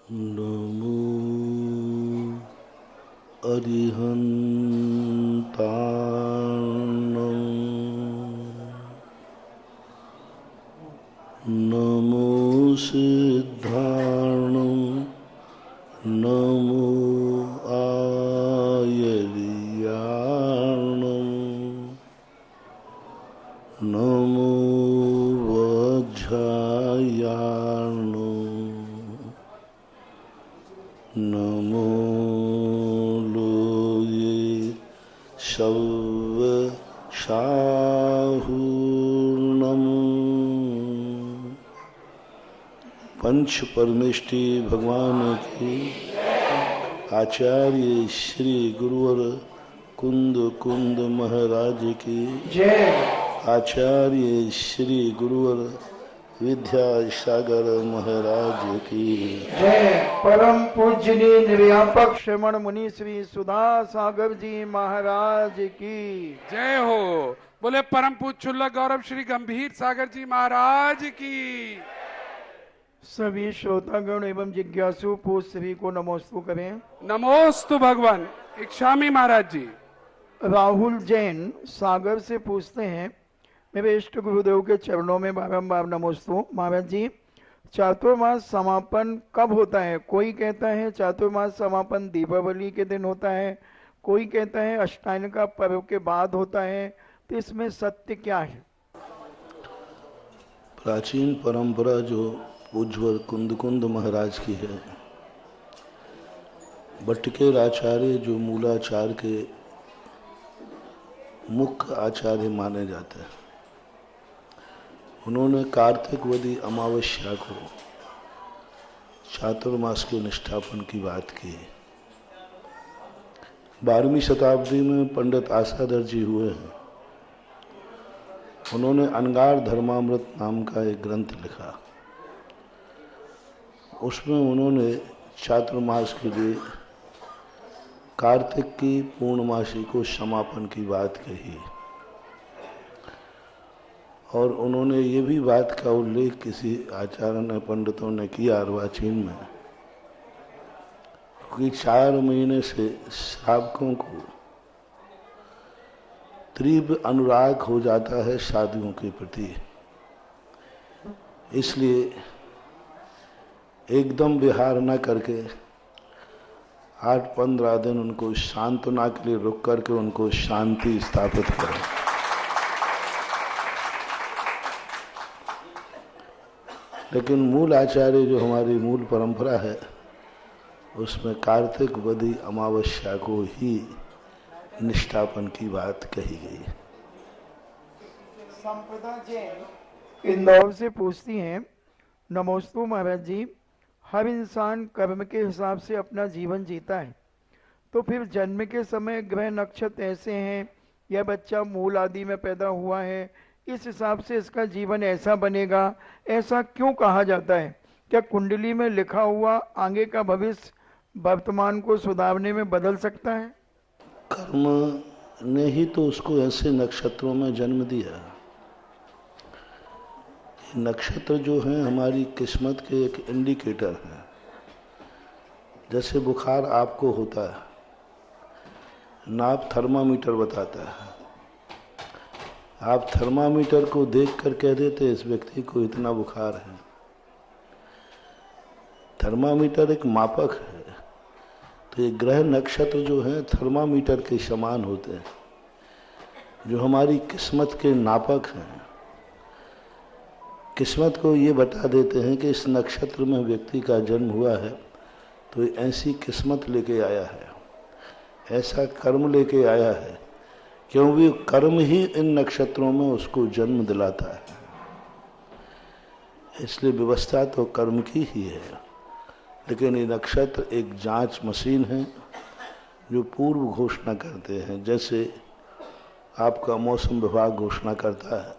नमो अरिहन्ताणं नमो सिद्धाणं नमो आयर्याणं नमो वज्रायाणं नमो लोये शव्यशाहूर्णम्। पंच परमेष्टि भगवान की आचार्य श्री गुरुवर कुंद कुंद महाराज की जय। आचार्य श्री गुरुवर विद्यासागर महाराज की जय। परम पूजनीय निर्व्यापक श्रमण मुनि श्री सुधा सागर जी महाराज की जय हो। बोले परम पूज्य क्षुल्लक गौरव श्री गंभीर सागर जी महाराज की। सभी श्रोतागण एवं जिज्ञासु पूज सभी को नमोस्तु करें। नमोस्तु भगवान। इच्छामी महाराज जी। राहुल जैन सागर से पूछते हैं, मेरे इष्ट गुरुदेव के चरणों में बारंबार नमोस्तु। महाराज जी, चातुर्मास समापन कब होता है? कोई कहता है चातुर्मास समापन दीपावली के दिन होता है, कोई कहता है अष्टायन का पर्व के बाद होता है, तो इसमें सत्य क्या है? प्राचीन परंपरा जो पूज्यवर कुंद कुंद महाराज की है, बटकेर आचार्य जो मूलाचार्य के मुख्य आचार्य माने जाते हैं, उन्होंने कार्तिकवदी अमावस्या को चातुर्मास के निष्ठापन की बात की। 12वीं शताब्दी में पंडित आसादर जी हुए हैं, उन्होंने अनगार धर्मामृत नाम का एक ग्रंथ लिखा। उसमें उन्होंने चातुर्मास के लिए कार्तिक की पूर्णमासी को समापन की बात कही, और उन्होंने ये भी बात का उल्लेख किसी आचार्य ने, पंडितों ने किया अर्वाचीन में, कि 4 महीने से श्रावकों को तीव्र अनुराग हो जाता है शादियों के प्रति, इसलिए एकदम विहार न करके 8-15 दिन उनको सांत्वना के लिए रुक करके उनको शांति स्थापित करें। लेकिन मूल आचार्य जो हमारी मूल परंपरा है, उसमें कार्तिक वदी अमावस्या को ही निष्ठापन की बात कही गई। संप्रदा जैन इंदौर से पूछती हैं, नमोस्तु महाराज जी, हर इंसान कर्म के हिसाब से अपना जीवन जीता है, तो फिर जन्म के समय ग्रह नक्षत्र ऐसे हैं या बच्चा मूल आदि में पैदा हुआ है, इस हिसाब से इसका जीवन ऐसा बनेगा, ऐसा क्यों कहा जाता है? क्या कुंडली में लिखा हुआ आगे का भविष्य वर्तमान को सुधारने में बदल सकता है? कर्म ने ही तो उसको ऐसे नक्षत्रों में जन्म दिया। नक्षत्र जो हैं हमारी किस्मत के एक इंडिकेटर हैं। जैसे बुखार आपको होता है, नाप थर्मामीटर बताता है, आप थर्मामीटर को देखकर कह देते इस व्यक्ति को इतना बुखार है। थर्मामीटर एक मापक है, तो ये ग्रह नक्षत्र जो हैं थर्मामीटर के समान होते हैं, जो हमारी किस्मत के नापक हैं। किस्मत को ये बता देते हैं कि इस नक्षत्र में व्यक्ति का जन्म हुआ है तो ऐसी किस्मत लेके आया है, ऐसा कर्म लेके आया है, क्योंकि कर्म ही इन नक्षत्रों में उसको जन्म दिलाता है। इसलिए व्यवस्था तो कर्म की ही है, लेकिन ये नक्षत्र एक जांच मशीन है जो पूर्व घोषणा करते हैं। जैसे आपका मौसम विभाग घोषणा करता है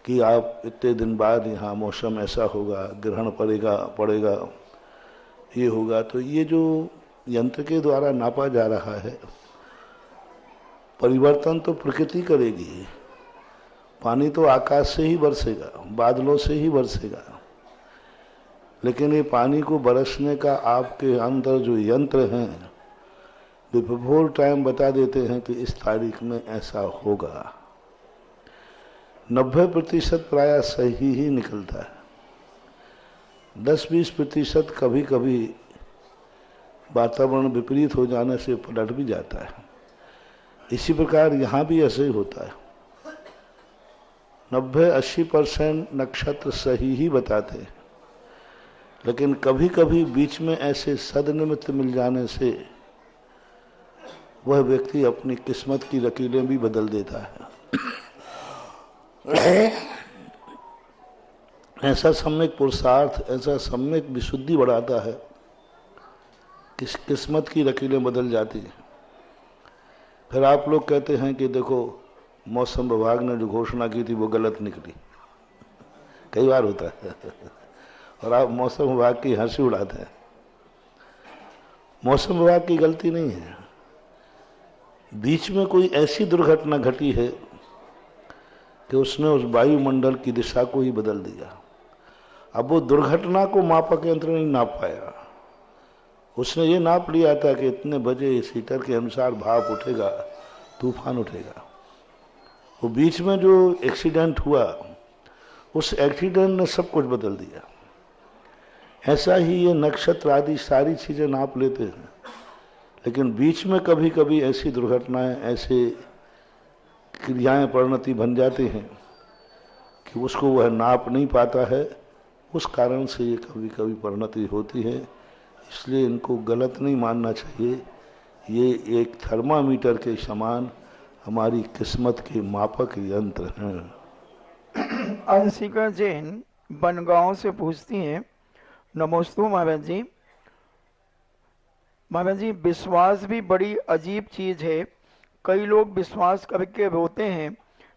कि आप इतने दिन बाद यहाँ मौसम ऐसा होगा, ग्रहण पड़ेगा, ये होगा, तो ये जो यंत्र के द्वारा नापा जा रहा है, परिवर्तन तो प्रकृति करेगी। पानी तो आकाश से ही बरसेगा, बादलों से ही बरसेगा, लेकिन ये पानी को बरसने का आपके अंदर जो यंत्र हैं वे बिफोर टाइम बता देते हैं कि इस तारीख में ऐसा होगा। 90% प्राय सही ही निकलता है, 10-20% कभी कभी वातावरण विपरीत हो जाने से पलट भी जाता है। इसी प्रकार यहाँ भी ऐसे ही होता है। 90-80% नक्षत्र सही ही बताते हैं, लेकिन कभी कभी बीच में ऐसे सदनिमित्त मिल जाने से वह व्यक्ति अपनी किस्मत की लकीरें भी बदल देता है। ऐसा सम्यक पुरुषार्थ, ऐसा सम्यक विशुद्धि बढ़ाता है कि किस्मत की लकीरें बदल जाती हैं। फिर आप लोग कहते हैं कि देखो मौसम विभाग ने जो घोषणा की थी वो गलत निकली। कई बार होता है और आप मौसम विभाग की हंसी उड़ाते हैं। मौसम विभाग की गलती नहीं है, बीच में कोई ऐसी दुर्घटना घटी है कि उसने उस वायुमंडल की दिशा को ही बदल दिया। अब वो दुर्घटना को मापक यंत्र नहीं नाप पाया, उसने ये नाप लिया था कि इतने बजे इस हीटर के अनुसार भाप उठेगा, तूफान उठेगा। वो बीच में जो एक्सीडेंट हुआ, उस एक्सीडेंट ने सब कुछ बदल दिया। ऐसा ही ये नक्षत्र आदि सारी चीजें नाप लेते हैं, लेकिन बीच में कभी कभी ऐसी दुर्घटनाएं, ऐसे क्रियाएं परिणति बन जाती हैं कि उसको वह नाप नहीं पाता है। उस कारण से ये कभी कभी परिणति होती है। इसलिए इनको गलत नहीं मानना चाहिए। ये एक थर्मामीटर के समान हमारी किस्मत के मापक यंत्र हैं। अंशिका जैन बनगांव से पूछती हैं, नमोस्तु महाराज जी। महाराज जी, विश्वास भी बड़ी अजीब चीज है। कई लोग विश्वास करके रोते हैं,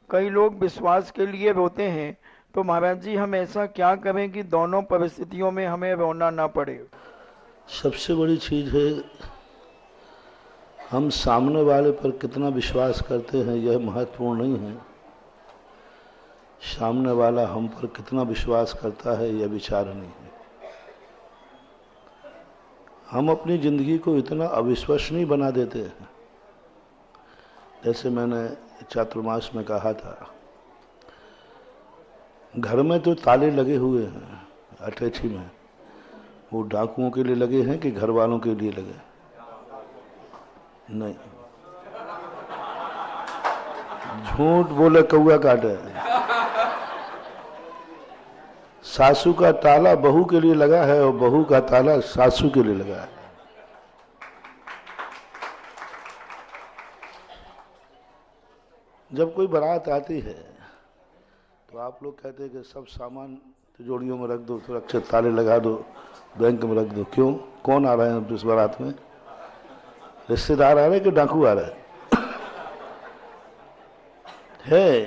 कई लोग विश्वास के लिए रोते हैं। तो महाराज जी, हम ऐसा क्या करें कि दोनों परिस्थितियों में हमें रोना ना पड़े? सबसे बड़ी चीज है हम सामने वाले पर कितना विश्वास करते हैं, यह महत्वपूर्ण नहीं है। सामने वाला हम पर कितना विश्वास करता है यह विचार नहीं है। हम अपनी जिंदगी को इतना अविश्वसनीय बना देते हैं। जैसे मैंने चातुर्मास में कहा था, घर में तो ताले लगे हुए हैं अटैची में, वो डाकुओं के लिए लगे हैं कि घर वालों के लिए लगे? नहीं, झूठ बोले कौआ काटे। सासू का ताला बहू के लिए लगा है और बहू का ताला सासू के लिए लगा है। जब कोई बारात आती है तो आप लोग कहते हैं कि सब सामान तिजोरियों में रख दो, सुरक्षित ताले लगा दो, बैंक में रख दो। क्यों? कौन आ रहे हैं इस बारात में? रिश्तेदार आ रहे हैं कि डाकू आ रहे हैं?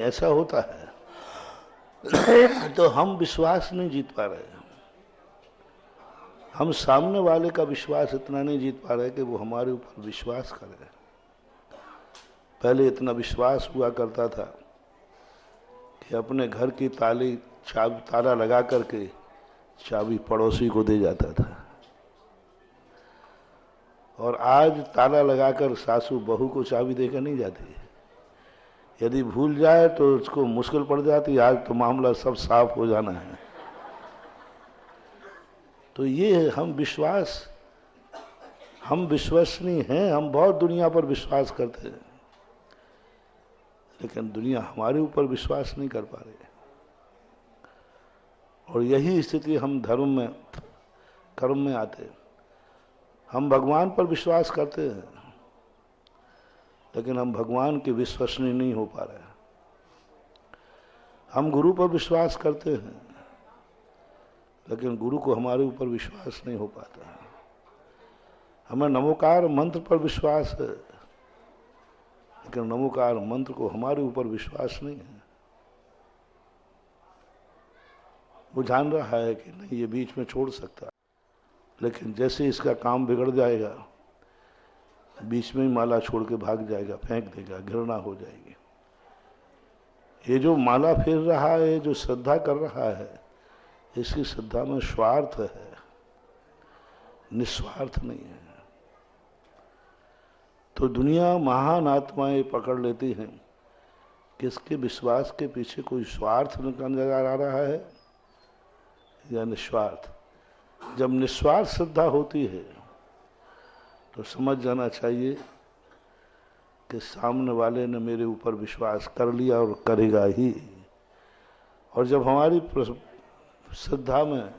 ऐसा होता है। तो हम विश्वास नहीं जीत पा रहे, हम सामने वाले का विश्वास इतना नहीं जीत पा रहे कि वो हमारे ऊपर विश्वास करे। पहले इतना विश्वास हुआ करता था कि अपने घर की ताला लगा करके चाबी पड़ोसी को दे जाता था, और आज ताला लगाकर सासू बहू को चाबी देकर नहीं जाती है। यदि भूल जाए तो उसको मुश्किल पड़ जाती। आज तो मामला सब साफ हो जाना है। तो ये हम विश्वसनीय हैं, हम बहुत दुनिया पर विश्वास करते हैं, लेकिन दुनिया हमारे ऊपर विश्वास नहीं कर पा रही। और यही स्थिति हम धर्म में, कर्म में आते हैं। हम भगवान पर विश्वास करते हैं, लेकिन हम भगवान के विश्वसनीय नहीं हो पा रहे हैं। हम गुरु पर विश्वास करते हैं, लेकिन गुरु को हमारे ऊपर विश्वास नहीं हो पाता है। हमें नमोकार मंत्र पर विश्वास है, लेकिन नमोकार मंत्र को हमारे ऊपर विश्वास नहीं है। वो जान रहा है कि नहीं ये बीच में छोड़ सकता, लेकिन जैसे इसका काम बिगड़ जाएगा, बीच में ही माला छोड़ के भाग जाएगा, फेंक देगा, घृणा हो जाएगी। ये जो माला फेर रहा है, जो श्रद्धा कर रहा है, इसकी श्रद्धा में स्वार्थ है, निस्वार्थ नहीं है। तो दुनिया महान आत्माएं पकड़ लेती हैं कि इसके विश्वास के पीछे कोई स्वार्थ नजर आ रहा है या निस्वार्थ। जब निस्वार्थ श्रद्धा होती है तो समझ जाना चाहिए कि सामने वाले ने मेरे ऊपर विश्वास कर लिया और करेगा ही। और जब हमारी श्रद्धा में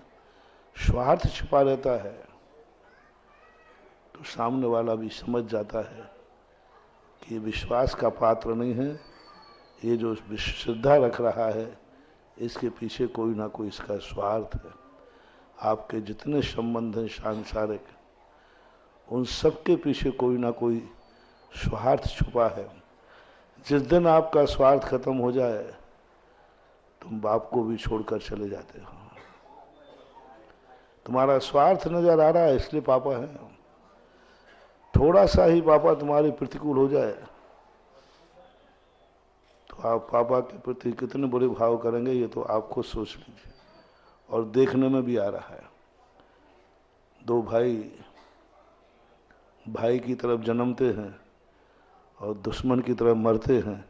स्वार्थ छिपा रहता है तो सामने वाला भी समझ जाता है कि ये विश्वास का पात्र नहीं है, ये जो श्रद्धा रख रहा है इसके पीछे कोई ना कोई इसका स्वार्थ है। आपके जितने संबंध हैं सांसारिक, उन सब के पीछे कोई ना कोई स्वार्थ छुपा है। जिस दिन आपका स्वार्थ खत्म हो जाए तुम बाप को भी छोड़कर चले जाते हो। तुम्हारा स्वार्थ नजर आ रहा है इसलिए पापा है। थोड़ा सा ही पापा तुम्हारे प्रतिकूल हो जाए तो आप पापा के प्रति कितने बुरे भाव करेंगे ये तो आप खुद सोच लीजिए। और देखने में भी आ रहा है, दो भाई की तरफ जन्मते हैं और दुश्मन की तरफ मरते हैं,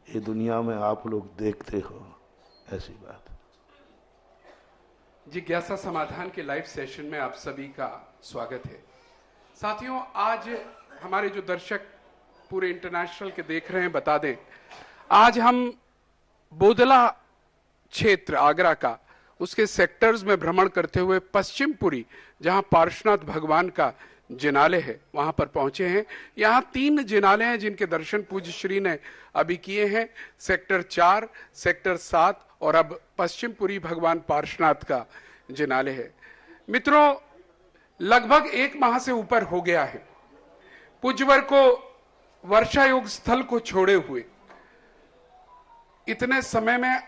ये दुनिया में आप लोग देखते हो। ऐसी बात। जिज्ञासा समाधान के लाइव सेशन में आप सभी का स्वागत है। साथियों, आज हमारे जो दर्शक पूरे इंटरनेशनल के देख रहे हैं, बता दें आज हम बोदला क्षेत्र आगरा का उसके सेक्टर्स में भ्रमण करते हुए पश्चिमपुरी, जहां पार्श्वनाथ भगवान का जिनालय है, वहां पर पहुंचे हैं। यहां 3 जिनालय हैं जिनके दर्शन पूज्य श्री ने अभी किए हैं, सेक्टर 4, सेक्टर 7 और अब पश्चिमपुरी भगवान पार्श्वनाथ का जिनालय है। मित्रों, लगभग 1 माह से ऊपर हो गया है पूज्यवर को वर्षा योग स्थल को छोड़े हुए। इतने समय में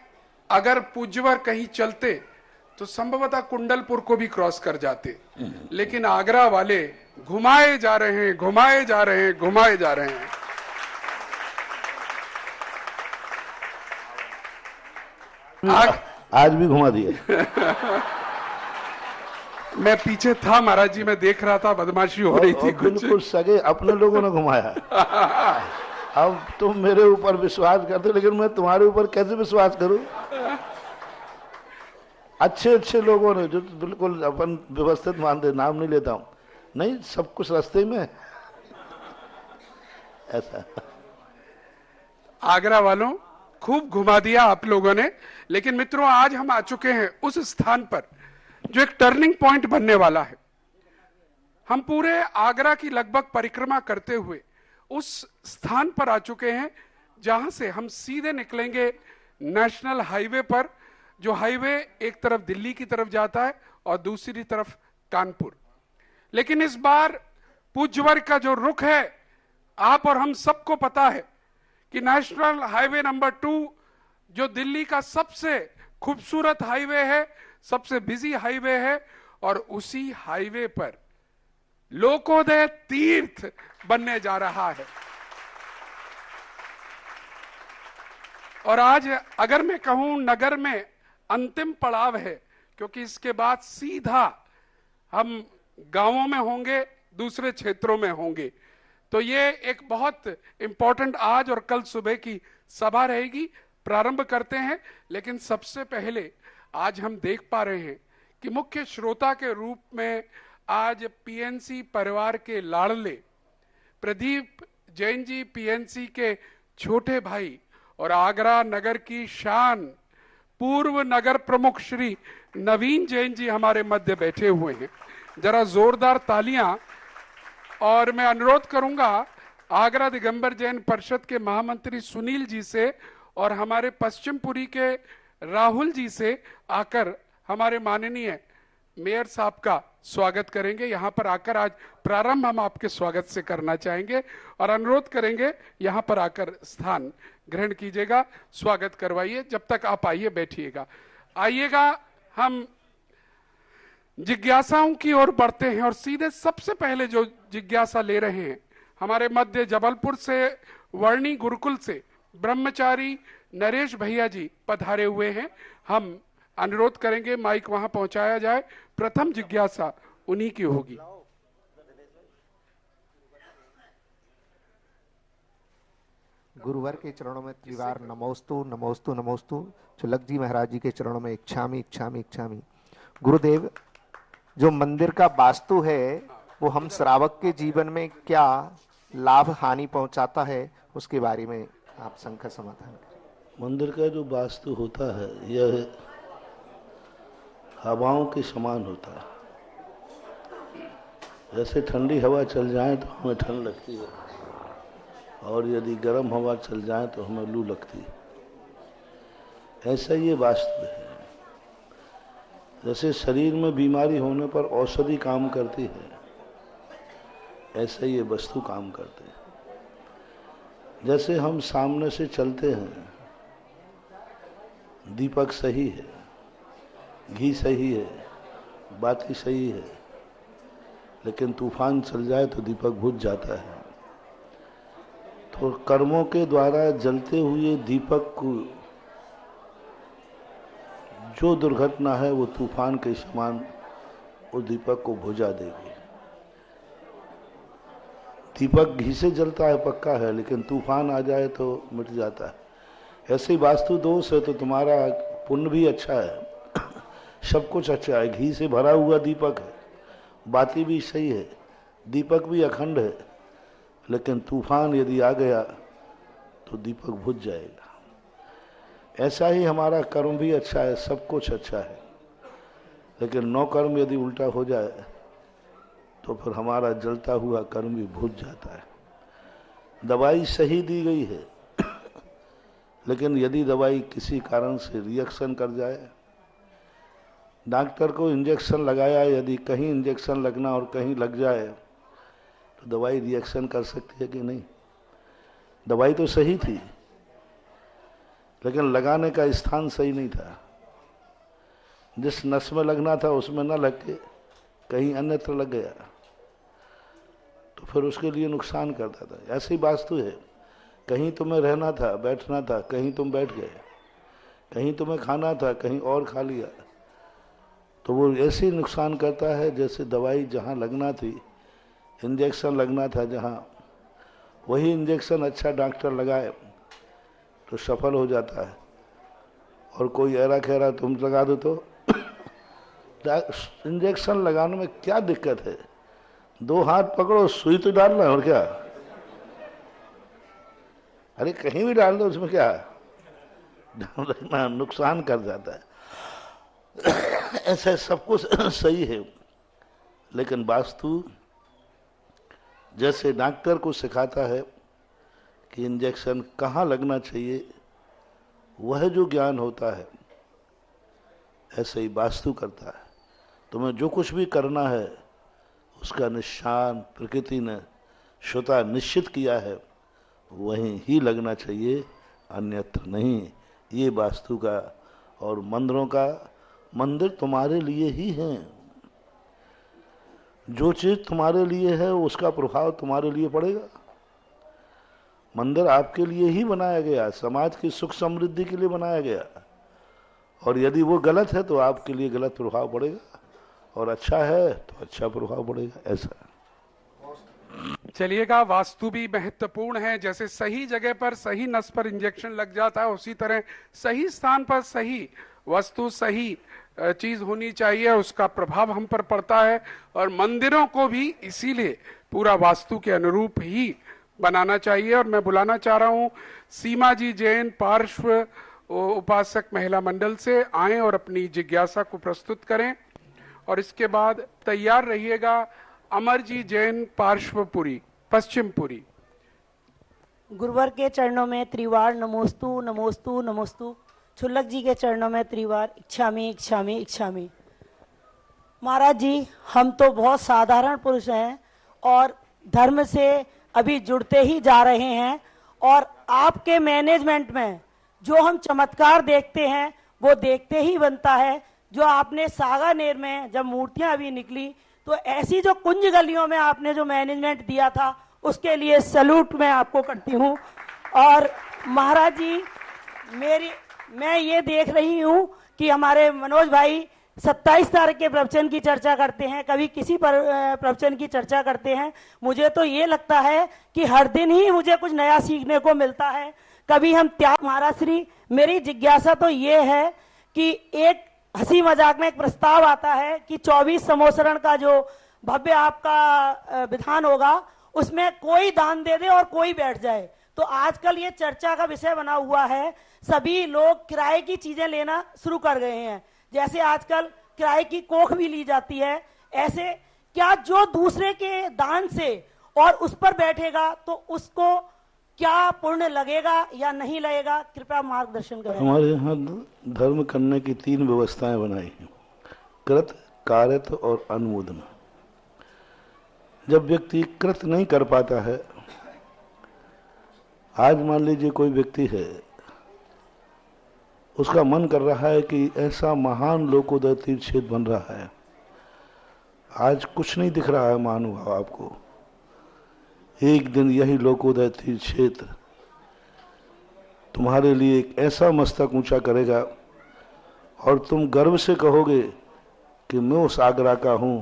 अगर पूज्यवर कहीं चलते तो संभवतः कुंडलपुर को भी क्रॉस कर जाते, लेकिन आगरा वाले घुमाए जा रहे हैं, घुमाए जा रहे हैं, घुमाए जा रहे हैं। आज भी घुमा दिए। मैं पीछे था महाराज जी, मैं देख रहा था, बदमाशी हो रही थी। बिल्कुल सगे अपने लोगों ने घुमाया। अब तुम मेरे ऊपर विश्वास करते, लेकिन मैं तुम्हारे ऊपर कैसे विश्वास करूं? अच्छे लोगों ने जो बिल्कुल अपन व्यवस्थित मानते, नाम नहीं लेता हूं, नहीं सब कुछ रास्ते में ऐसा। आगरा वालों, खूब घुमा दिया आप लोगों ने। लेकिन मित्रों, आज हम आ चुके हैं उस स्थान पर जो एक टर्निंग पॉइंट बनने वाला है। हम पूरे आगरा की लगभग परिक्रमा करते हुए उस स्थान पर आ चुके हैं जहां से हम सीधे निकलेंगे नेशनल हाईवे पर, जो हाईवे एक तरफ दिल्ली की तरफ जाता है और दूसरी तरफ कानपुर। लेकिन इस बार पूज्यवर का जो रुख है, आप और हम सबको पता है कि नेशनल हाईवे नंबर 2 जो दिल्ली का सबसे खूबसूरत हाईवे है, सबसे बिजी हाईवे है, और उसी हाईवे पर लोकोदय तीर्थ बनने जा रहा है। और आज अगर मैं कहूं नगर में अंतिम पड़ाव है, क्योंकि इसके बाद सीधा हम गांवों में होंगे, दूसरे क्षेत्रों में होंगे। तो ये एक बहुत इंपॉर्टेंट आज और कल सुबह की सभा रहेगी। प्रारंभ करते हैं, लेकिन सबसे पहले आज हम देख पा रहे हैं कि मुख्य श्रोता के रूप में आज पीएनसी परिवार के लाडले प्रदीप जैन जी, पीएनसी के छोटे भाई और आगरा नगर की शान पूर्व नगर प्रमुख श्री नवीन जैन जी हमारे मध्य बैठे हुए हैं। जरा जोरदार तालियां। और मैं अनुरोध करूंगा आगरा दिगंबर जैन परिषद के महामंत्री सुनील जी से और हमारे पश्चिमपुरी के राहुल जी से आकर हमारे माननीय मेयर साहब का स्वागत करेंगे। यहां पर आकर आज प्रारंभ हम आपके स्वागत से करना चाहेंगे और अनुरोध करेंगे यहां पर आकर स्थान ग्रहण कीजिएगा, स्वागत करवाइए। जब तक आप आइए, बैठिएगा। आइएगा, हम जिज्ञासाओं की ओर बढ़ते हैं और सीधे सबसे पहले जो जिज्ञासा ले रहे हैं, हमारे मध्य जबलपुर से वर्णी गुरुकुल से ब्रह्मचारी नरेश भैया जी पधारे हुए हैं। हम अनुरोध करेंगे माइक वहां पहुंचाया जाए। प्रथम जिज्ञासा उन्हीं की होगी। गुरुवर के चरणों में त्रिवार नमोस्तु नमोस्तु नमोस्तु। चुलक जी महाराज जी के चरणों में इच्छामी इच्छामी इच्छामी। गुरुदेव, जो मंदिर का वास्तु है वो हम श्रावक के जीवन में क्या लाभ हानि पहुंचाता है, उसके बारे में आप शंका समाधान करें। मंदिर का जो वास्तु होता है यह हवाओं के समान होता है। जैसे ठंडी हवा चल जाए तो हमें ठंड लगती है, और यदि गर्म हवा चल जाए तो हमें लू लगती है। ऐसा ये वास्तु है। जैसे शरीर में बीमारी होने पर औषधि काम करती है, ऐसा ये वस्तु काम करते हैं। जैसे हम सामने से चलते हैं, दीपक सही है, घी सही है, बाती सही है, लेकिन तूफान चल जाए तो दीपक बुझ जाता है। तो कर्मों के द्वारा जलते हुए दीपक को जो दुर्घटना है वो तूफान के समान उस दीपक को बुझा देगी। दीपक घी से जलता है पक्का है, लेकिन तूफान आ जाए तो मिट जाता है। ऐसे ही वास्तु दोष है तो तुम्हारा पुण्य भी अच्छा है, सब कुछ अच्छा है। घी से भरा हुआ दीपक है, बाती भी सही है, दीपक भी अखंड है, लेकिन तूफान यदि आ गया तो दीपक बुझ जाएगा। ऐसा ही हमारा कर्म भी अच्छा है, सब कुछ अच्छा है, लेकिन नौ कर्म यदि उल्टा हो जाए तो फिर हमारा जलता हुआ कर्म भी बुझ जाता है। दवाई सही दी गई है, लेकिन यदि दवाई किसी कारण से रिएक्शन कर जाए, डॉक्टर को इंजेक्शन लगाया, यदि कहीं इंजेक्शन लगना और कहीं लग जाए तो दवाई रिएक्शन कर सकती है कि नहीं? दवाई तो सही थी, लेकिन लगाने का स्थान सही नहीं था। जिस नस में लगना था उसमें न लग के कहीं अन्यत्र लग गया, तो फिर उसके लिए नुकसान करता था। ऐसी वास्तु है, कहीं तुम्हें रहना था, बैठना था, कहीं तुम बैठ गए, कहीं तुम्हें खाना था, कहीं और खा लिया, तो वो ऐसे ही नुकसान करता है जैसे दवाई जहाँ लगना थी, इंजेक्शन लगना था जहाँ, वही इंजेक्शन अच्छा डॉक्टर लगाए तो सफल हो जाता है। और कोई ऐरा खैरा तुम लगा दो तो इंजेक्शन लगाने में क्या दिक्कत है? दो हाथ पकड़ो, सुई तो डालना है, और क्या? अरे कहीं भी डाल दो, उसमें क्या लगना, नुकसान कर जाता है। ऐसा सब कुछ सही है, लेकिन वास्तु जैसे डॉक्टर को सिखाता है कि इंजेक्शन कहाँ लगना चाहिए, वह जो ज्ञान होता है, ऐसे ही वास्तु करता है। तुम्हें जो कुछ भी करना है उसका निशान प्रकृति ने स्वतः निश्चित किया है, वहीं ही लगना चाहिए, अन्यत्र नहीं। ये वास्तु का और मंदिरों का, मंदिर तुम्हारे लिए ही हैं। जो चीज तुम्हारे लिए है उसका प्रभाव तुम्हारे लिए पड़ेगा। मंदिर आपके लिए ही बनाया गया, समाज की सुख समृद्धि के लिए बनाया गया, और यदि वो गलत है तो आपके लिए गलत प्रभाव पड़ेगा, और अच्छा है तो अच्छा प्रभाव पड़ेगा। ऐसा चलिएगा, वास्तु भी महत्वपूर्ण है। जैसे सही जगह पर सही नस पर इंजेक्शन लग जाता है, उसी तरह सही स्थान पर सही वस्तु, सही चीज होनी चाहिए, उसका प्रभाव हम पर पड़ता है। और मंदिरों को भी इसीलिए पूरा वास्तु के अनुरूप ही बनाना चाहिए। और मैं बुलाना चाह रहा हूं सीमा जी जैन, पार्श्व उपासक महिला मंडल से आए और अपनी जिज्ञासा को प्रस्तुत करें। और इसके बाद तैयार रहिएगा अमर जी जैन, पार्श्वपुरी, पश्चिमपुरी। गुरुवर के चरणों में त्रिवार नमोस्तु नमोस्तु नमोस्तु। छुल्लक जी के चरणों में त्रिवार इच्छामी इच्छामी इच्छामी। महाराज जी, हम तो बहुत साधारण पुरुष हैं और धर्म से अभी जुड़ते ही जा रहे हैं, और आपके मैनेजमेंट में जो हम चमत्कार देखते हैं वो देखते ही बनता है। जो आपने सागानेर में जब मूर्तियां अभी निकली, तो ऐसी जो कुंज गलियों में आपने जो मैनेजमेंट दिया था, उसके लिए सैल्यूट मैं आपको करती हूँ। और महाराज जी, मैं ये देख रही हूँ कि हमारे मनोज भाई 27 तारीख के प्रवचन की चर्चा करते हैं, कभी किसी पर प्रवचन की चर्चा करते हैं। मुझे तो ये लगता है कि हर दिन ही मुझे कुछ नया सीखने को मिलता है। कभी हम त्याग महाराज श्री, मेरी जिज्ञासा तो ये है कि एक हंसी मजाक में एक प्रस्ताव आता है कि 24 समोसरण का जो भव्य आपका विधान होगा उसमें कोई दान दे दे और कोई बैठ जाए। तो आजकल ये चर्चा का विषय बना हुआ है, सभी लोग किराए की चीजें लेना शुरू कर गए हैं। जैसे आजकल किराए की कोख भी ली जाती है, ऐसे क्या जो दूसरे के दान से और उस पर बैठेगा तो उसको क्या पुण्य लगेगा या नहीं लगेगा? कृपया मार्गदर्शन करें। हमारे यहाँ धर्म करने की 3 व्यवस्थाएं बनाई हैं, कृत, कारत और अनुमोदन। जब व्यक्ति कृत नहीं कर पाता है, आज मान लीजिए कोई व्यक्ति है, उसका मन कर रहा है कि ऐसा महान लोकोदय तीर्थ क्षेत्र बन रहा है, आज कुछ नहीं दिख रहा है महानुभाव आपको, एक दिन यही लोकोदय तीर्थ क्षेत्र तुम्हारे लिए एक ऐसा मस्तक ऊंचा करेगा और तुम गर्व से कहोगे कि मैं उस आगरा का हूं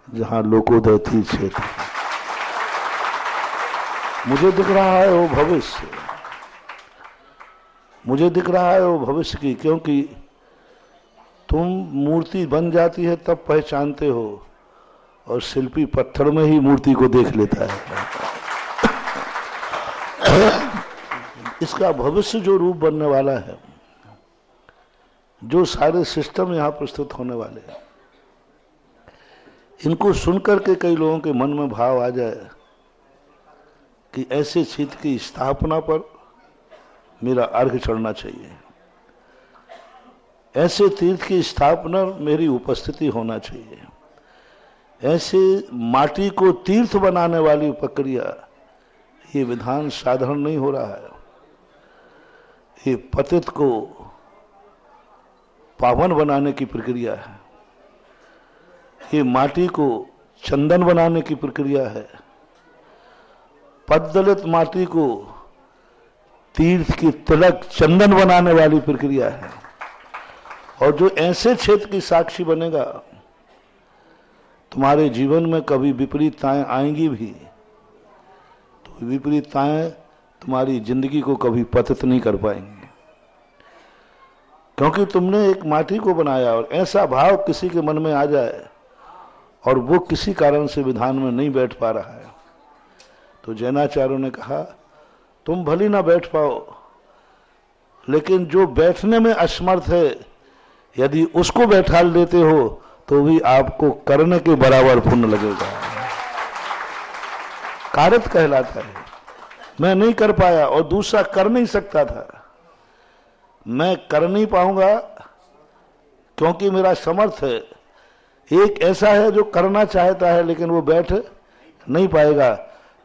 जहां लोकोदय तीर्थ क्षेत्र। मुझे दिख रहा है वो भविष्य, मुझे दिख रहा है वो भविष्य की, क्योंकि तुम मूर्ति बन जाती है तब पहचानते हो और शिल्पी पत्थर में ही मूर्ति को देख लेता है। इसका भविष्य जो रूप बनने वाला है, जो सारे सिस्टम यहां प्रस्तुत होने वाले हैं, इनको सुनकर के कई लोगों के मन में भाव आ जाए कि ऐसे क्षेत्र की स्थापना पर मेरा अर्घ चढ़ना चाहिए, ऐसे तीर्थ की स्थापना मेरी उपस्थिति होना चाहिए, ऐसे माटी को तीर्थ बनाने वाली प्रक्रिया, ये विधान साधारण नहीं हो रहा है। ये पतित को पावन बनाने की प्रक्रिया है, ये माटी को चंदन बनाने की प्रक्रिया है, पद्दलित माटी को तीर्थ की तिलक चंदन बनाने वाली प्रक्रिया है। और जो ऐसे क्षेत्र की साक्षी बनेगा, तुम्हारे जीवन में कभी विपरीतताएं आएंगी भी, तो विपरीतताएं तुम्हारी जिंदगी को कभी पतित नहीं कर पाएंगी, क्योंकि तुमने एक माटी को बनाया। और ऐसा भाव किसी के मन में आ जाए और वो किसी कारण से विधान में नहीं बैठ पा रहा है, तो जैनाचार्यों ने कहा तुम भली ना बैठ पाओ, लेकिन जो बैठने में असमर्थ है, यदि उसको बैठा लेते हो तो भी आपको करने के बराबर पुण्य लगेगा। कारत कहलाता है। मैं नहीं कर पाया और दूसरा कर नहीं सकता था, मैं कर नहीं पाऊंगा क्योंकि मेरा समर्थ है। एक ऐसा है जो करना चाहता है लेकिन वो बैठ नहीं पाएगा,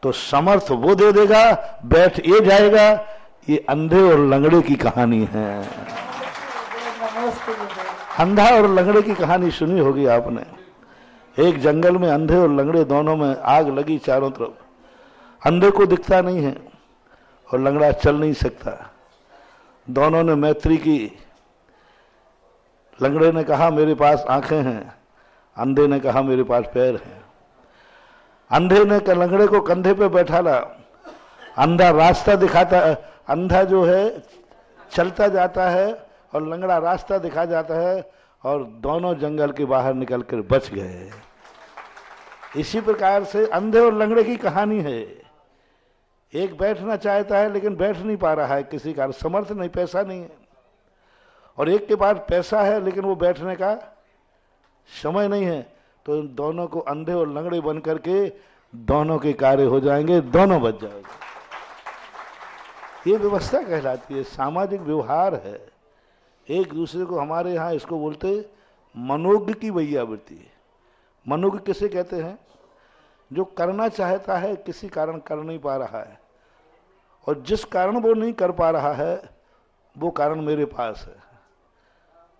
तो समर्थ वो दे देगा, बैठ ये जाएगा। ये अंधे और लंगड़े की कहानी है। अंधा और लंगड़े की कहानी सुनी होगी आपने। एक जंगल में अंधे और लंगड़े दोनों में आग लगी चारों तरफ। अंधे को दिखता नहीं है और लंगड़ा चल नहीं सकता। दोनों ने मैत्री की। लंगड़े ने कहा मेरे पास आंखें हैं, अंधे ने कहा मेरे पास पैर हैं। अंधे ने लंगड़े को कंधे पे बैठा ला। अंधा रास्ता दिखाता, अंधा जो है चलता जाता है और लंगड़ा रास्ता दिखा जाता है, और दोनों जंगल के बाहर निकलकर बच गए। इसी प्रकार से अंधे और लंगड़े की कहानी है। एक बैठना चाहता है लेकिन बैठ नहीं पा रहा है, किसी का समर्थ नहीं, पैसा नहीं है। और एक के पास पैसा है लेकिन वो बैठने का समय नहीं है। तो इन दोनों को अंधे और लंगड़े बन करके दोनों के कार्य हो जाएंगे, दोनों बच जाएंगे। ये व्यवस्था कहलाती है, सामाजिक व्यवहार है। एक दूसरे को, हमारे यहाँ इसको बोलते मनोज्ञ की वैयावृत्ति। मनोज्ञ किसे कहते हैं? जो करना चाहता है, किसी कारण कर नहीं पा रहा है, और जिस कारण वो नहीं कर पा रहा है वो कारण मेरे पास है,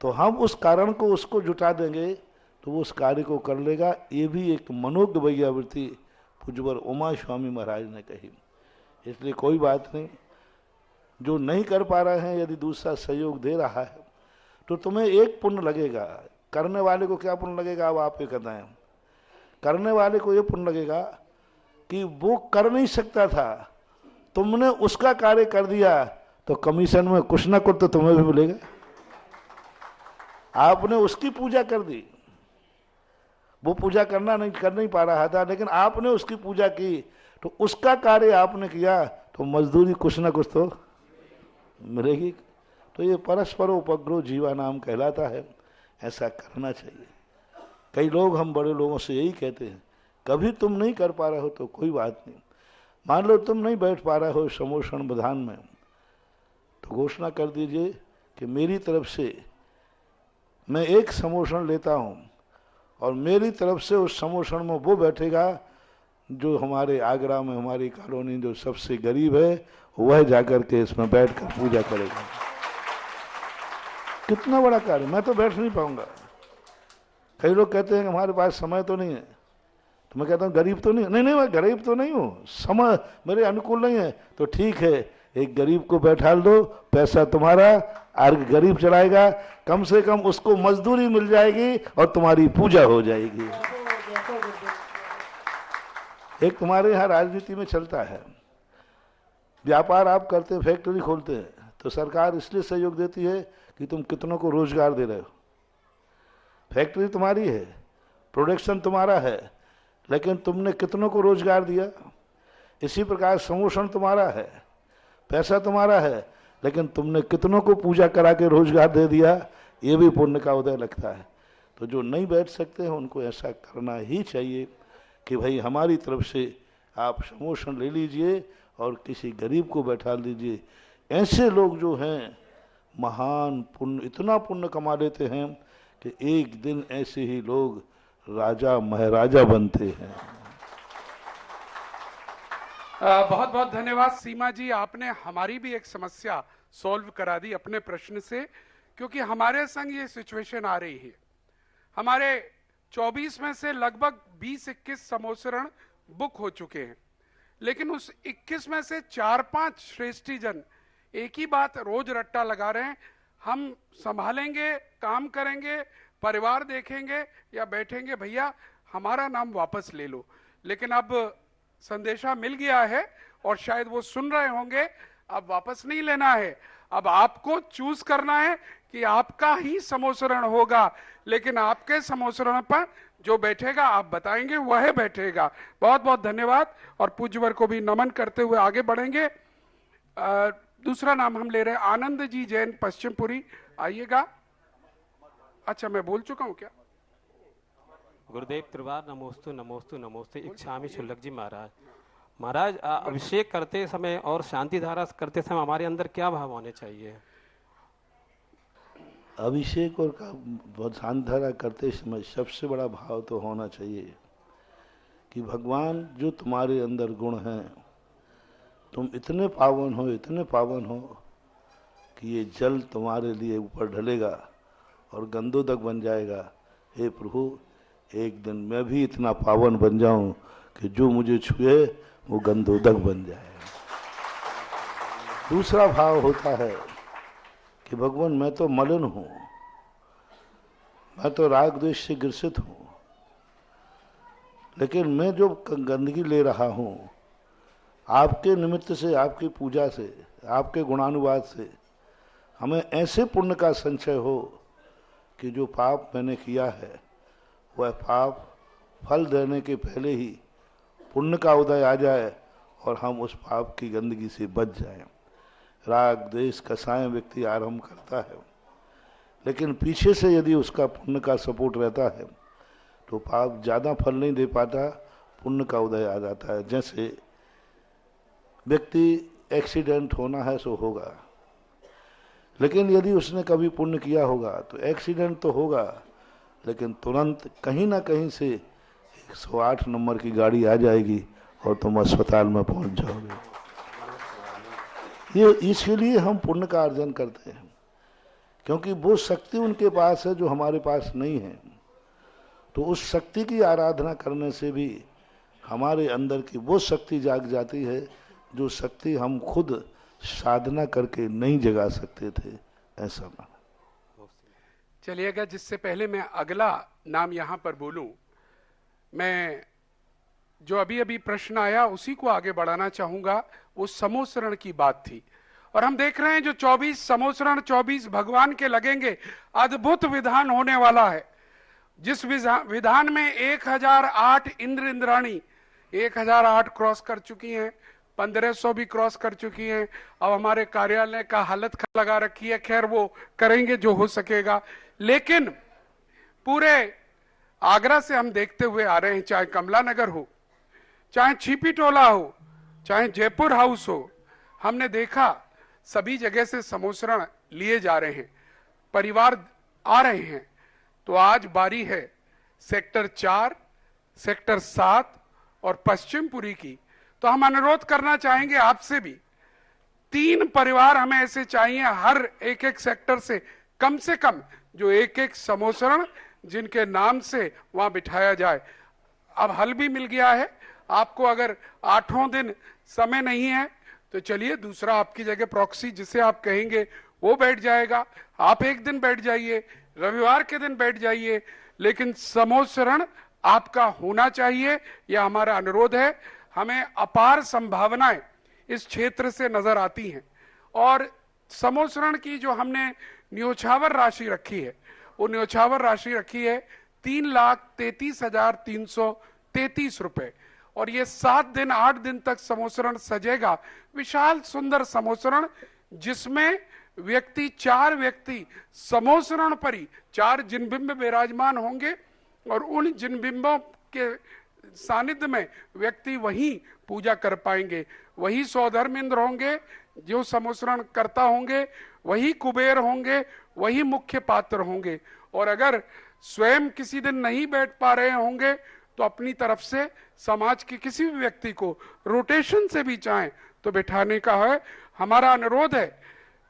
तो हम उस कारण को उसको जुटा देंगे तो वो उस कार्य को कर लेगा। ये भी एक मनोज्ञ वैयावृत्ति पूज्यवर उमा स्वामी महाराज ने कही। इसलिए कोई बात नहीं, जो नहीं कर पा रहे हैं यदि दूसरा सहयोग दे रहा है तो तुम्हें एक पुण्य लगेगा। करने वाले को क्या पुण्य लगेगा, अब आप ये बताएं। करने वाले को ये पुण्य लगेगा कि वो कर नहीं सकता था, तुमने उसका कार्य कर दिया, तो कमीशन में कुछ ना कुछ तो तुम्हें भी मिलेगा। आपने उसकी पूजा कर दी, वो पूजा कर नहीं पा रहा था, लेकिन आपने उसकी पूजा की, तो उसका कार्य आपने किया, तो मजदूरी कुछ ना कुछ तो मिलेगी। तो ये परस्पर उपग्रह जीवानाम कहलाता है, ऐसा करना चाहिए। कई लोग, हम बड़े लोगों से यही कहते हैं, कभी तुम नहीं कर पा रहे हो तो कोई बात नहीं, मान लो तुम नहीं बैठ पा रहे हो समोषण विधान में, तो घोषणा कर दीजिए कि मेरी तरफ से मैं एक समोषण लेता हूं, और मेरी तरफ से उस समोषण में वो बैठेगा जो हमारे आगरा में, हमारी कॉलोनी जो सबसे गरीब है, वह जाकर के इसमें बैठकर पूजा करेगा। कितना बड़ा कार्य, मैं तो बैठ नहीं पाऊंगा। कई लोग कहते हैं कि हमारे पास समय तो नहीं है, तो मैं कहता हूँ गरीब तो नहीं, नहीं मैं गरीब तो नहीं हूँ, समय मेरे अनुकूल नहीं है, तो ठीक है, एक गरीब को बैठा दो, पैसा तुम्हारा, अर्घ गरीब चलाएगा, कम से कम उसको मजदूरी मिल जाएगी और तुम्हारी पूजा हो जाएगी। एक तुम्हारे यहाँ राजनीति में चलता है, व्यापार आप करते, फैक्ट्री खोलते हैं, तो सरकार इसलिए सहयोग देती है कि तुम कितनों को रोजगार दे रहे हो। फैक्ट्री तुम्हारी है, प्रोडक्शन तुम्हारा है, लेकिन तुमने कितनों को रोजगार दिया। इसी प्रकार समोषण तुम्हारा है, पैसा तुम्हारा है, लेकिन तुमने कितनों को पूजा करा के रोजगार दे दिया, ये भी पुण्य का उदय लगता है। तो जो नहीं बैठ सकते हैं उनको ऐसा करना ही चाहिए कि भाई हमारी तरफ से आप समोषण ले लीजिए और किसी गरीब को बैठा दीजिए। ऐसे लोग जो हैं महान पुण्य, इतना पुण्य कमा लेते हैं कि एक दिन ऐसे ही लोग राजा महाराजा बनते हैं। बहुत बहुत धन्यवाद सीमा जी, आपने हमारी भी एक समस्या सॉल्व करा दी अपने प्रश्न से, क्योंकि हमारे संग ये सिचुएशन आ रही है। हमारे 24 में से लगभग 20-21 समोसरण बुक हो चुके हैं, लेकिन उस 21 में से 4-5 श्रेष्ठी जन एक ही बात रोज रट्टा लगा रहे हैं, हम संभालेंगे, काम करेंगे, परिवार देखेंगे या बैठेंगे, भैया हमारा नाम वापस ले लो। लेकिन अब संदेशा मिल गया है और शायद वो सुन रहे होंगे, अब वापस नहीं लेना है, अब आपको चूज करना है कि आपका ही समोसरण होगा, लेकिन आपके समोसरण पर जो बैठेगा आप बताएंगे वह बैठेगा। बहुत बहुत धन्यवाद और पूज्यवर को भी नमन करते हुए आगे बढ़ेंगे। दूसरा नाम हम ले रहे हैं आनंद जी जैन पश्चिमपुरी, आइएगा। अच्छा मैं बोल चुका हूं क्या? गुरुदेव त्रिवार नमोस्तु नमोस्तु नमोस्तु इच्छामि शुल्लक जी महाराज। महाराज अभिषेक करते समय और शांति धारा करते समय हमारे अंदर क्या भाव होने चाहिए? अभिषेक और शांति धारा करते समय सबसे बड़ा भाव तो होना चाहिए कि भगवान जो तुम्हारे अंदर गुण हैं, तुम इतने पावन हो कि ये जल तुम्हारे लिए ऊपर ढलेगा और गंधोदक बन जाएगा। हे प्रभु, एक दिन मैं भी इतना पावन बन जाऊं कि जो मुझे छुए वो गंधोदक बन जाए। दूसरा भाव होता है कि भगवान मैं तो मलिन हूं, मैं तो राग द्वेष से ग्रसित हूं, लेकिन मैं जो गंदगी ले रहा हूं आपके निमित्त से, आपकी पूजा से, आपके गुणानुवाद से हमें ऐसे पुण्य का संचय हो कि जो पाप मैंने किया है वह पाप फल देने के पहले ही पुण्य का उदय आ जाए और हम उस पाप की गंदगी से बच जाएं। राग द्वेष कसाय व्यक्ति आरंभ करता है, लेकिन पीछे से यदि उसका पुण्य का सपोर्ट रहता है तो पाप ज़्यादा फल नहीं दे पाता, पुण्य का उदय आ जाता है। जैसे व्यक्ति एक्सीडेंट होना है सो होगा, लेकिन यदि उसने कभी पुण्य किया होगा तो एक्सीडेंट तो होगा, लेकिन तुरंत कहीं ना कहीं से 108 नंबर की गाड़ी आ जाएगी और तुम अस्पताल में पहुंच जाओगे। ये इसके लिए हम पुण्य का अर्जन करते हैं, क्योंकि वो शक्ति उनके पास है जो हमारे पास नहीं है। तो उस शक्ति की आराधना करने से भी हमारे अंदर की वो शक्ति जाग जाती है जो शक्ति हम खुद साधना करके नहीं जगा सकते थे। ऐसा माना। चलिएगा, जिससे पहले मैं अगला नाम यहां पर बोलूं, मैं जो अभी अभी प्रश्न आया उसी को आगे बढ़ाना चाहूंगा। वो समोसरण की बात थी, और हम देख रहे हैं जो 24 समोसरण 24 भगवान के लगेंगे, अद्भुत विधान होने वाला है। जिस विधान में 1008 इंद्र इंद्राणी 1008 क्रॉस कर चुकी हैं, 1500 भी क्रॉस कर चुकी हैं। अब हमारे कार्यालय का हालत लगा रखी है, खैर वो करेंगे जो हो सकेगा। लेकिन पूरे आगरा से हम देखते हुए आ रहे हैं, चाहे कमला नगर हो, चाहे छिपी टोला हो, चाहे जयपुर हाउस हो, हमने देखा सभी जगह से समोसरण लिए जा रहे हैं, परिवार आ रहे हैं। तो आज बारी है सेक्टर 4, सेक्टर 7 और पश्चिमपुरी की। तो हम अनुरोध करना चाहेंगे आपसे भी, 3 परिवार हमें ऐसे चाहिए हर एक सेक्टर से कम जो एक समोसरण जिनके नाम से वहां बिठाया जाए। अब हल भी मिल गया है आपको। अगर 8 दिन समय नहीं है तो चलिए दूसरा आपकी जगह प्रॉक्सी जिसे आप कहेंगे वो बैठ जाएगा। आप एक दिन बैठ जाइए, रविवार के दिन बैठ जाइए, लेकिन समोसरण आपका होना चाहिए, यह हमारा अनुरोध है। हमें अपार संभावनाएं इस क्षेत्र से नजर आती हैं, और समोसरण की जो हमने न्योछावर राशि रखी है, वो न्योछावर राशि रखी है 3,33,333 रुपए, और ये 7 दिन 8 दिन तक समोसरण सजेगा। विशाल सुंदर समोसरण, जिसमें 4 व्यक्ति समोसरण पर ही 4 जिनबिंब विराजमान होंगे, और उन जिनबिंबों के सानिध्य में व्यक्ति वहीं पूजा कर पाएंगे। वही सौधर्म इंद्र होंगे जो समोसरण करता होंगे, वही कुबेर होंगे, वही मुख्य पात्र होंगे। और अगर स्वयं किसी दिन नहीं बैठ पा रहे होंगे तो अपनी तरफ से समाज के किसी भी व्यक्ति को रोटेशन से भी चाहें तो बिठाने का है। हमारा अनुरोध है,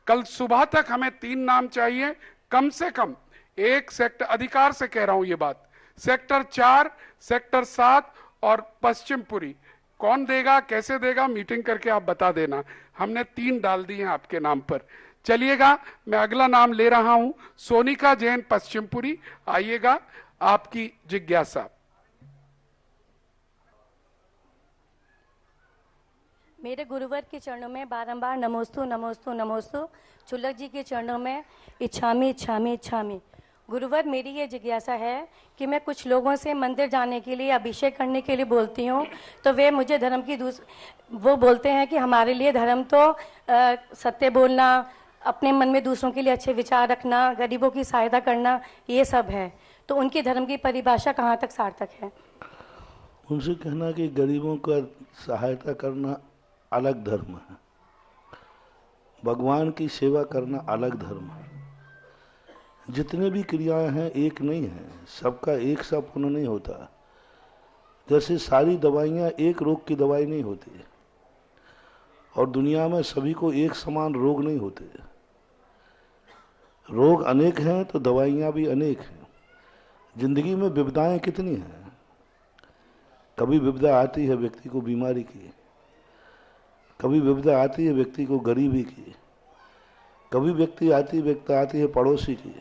कल सुबह तक हमें 3 नाम चाहिए कम से कम। एक सेक्टर, अधिकार से कह रहा हूं ये बात, सेक्टर 4, सेक्टर 7 और पश्चिमपुरी। कौन देगा, कैसे देगा, मीटिंग करके आप बता देना। हमने 3 डाल दिए हैं आपके नाम पर। चलिएगा, मैं अगला नाम ले रहा हूं, सोनिका जैन पश्चिमपुरी। आइएगा, आपकी जिज्ञासा। मेरे गुरुवर के चरणों में बारंबार नमोस्तु नमोस्तु नमोस्तु। चुल्लक जी के चरणों में इच्छामी इच्छामी इच्छामी। गुरुवर, मेरी ये जिज्ञासा है कि मैं कुछ लोगों से मंदिर जाने के लिए, अभिषेक करने के लिए बोलती हूँ, तो वे मुझे धर्म की वो बोलते हैं कि हमारे लिए धर्म तो सत्य बोलना, अपने मन में दूसरों के लिए अच्छे विचार रखना, गरीबों की सहायता करना, ये सब है। तो उनकी धर्म की परिभाषा कहाँ तक सार्थक है? उनसे कहना कि गरीबों का सहायता करना अलग धर्म है, भगवान की सेवा करना अलग धर्म है। जितने भी क्रियाएं हैं एक नहीं है, सबका एक सा पुण्य नहीं होता। जैसे सारी दवाइयां एक रोग की दवाई नहीं होती, और दुनिया में सभी को एक समान रोग नहीं होते। रोग अनेक हैं तो दवाइयां भी अनेक हैं। जिंदगी में विपदाएं कितनी हैं। कभी विपदा आती है व्यक्ति को बीमारी की, कभी विपदा आती है व्यक्ति को गरीबी की, कभी विपदा आती है पड़ोसी की,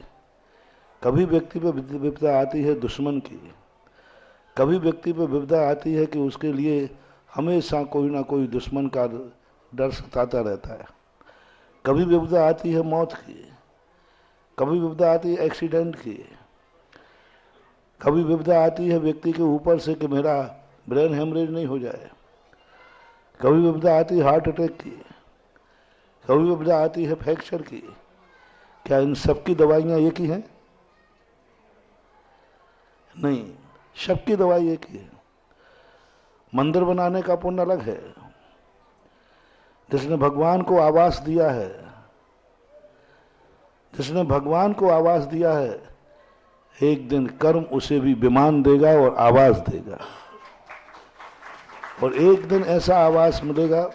कभी व्यक्ति पर विपदा आती है दुश्मन की, कभी व्यक्ति पर विपदा आती है कि उसके लिए हमेशा कोई ना कोई दुश्मन का डर सताता रहता है। कभी विपदा आती है मौत की, कभी विपदा आती है एक्सीडेंट की, कभी विपदा आती है व्यक्ति के ऊपर से कि मेरा ब्रेन हेमरेज नहीं हो जाए, कभी विपदा आती है हार्ट अटैक की, कभी विपदा आती है फ्रैक्चर की। क्या इन सब की दवाइयां एक ही हैं? नहीं, सबकी दवाई एक ही है। मंदिर बनाने का पुण्य अलग है। जिसने भगवान को आवास दिया है, जिसने भगवान को आवास दिया है, एक दिन कर्म उसे भी विमान देगा और आवास देगा, और एक दिन ऐसा आवास मिलेगा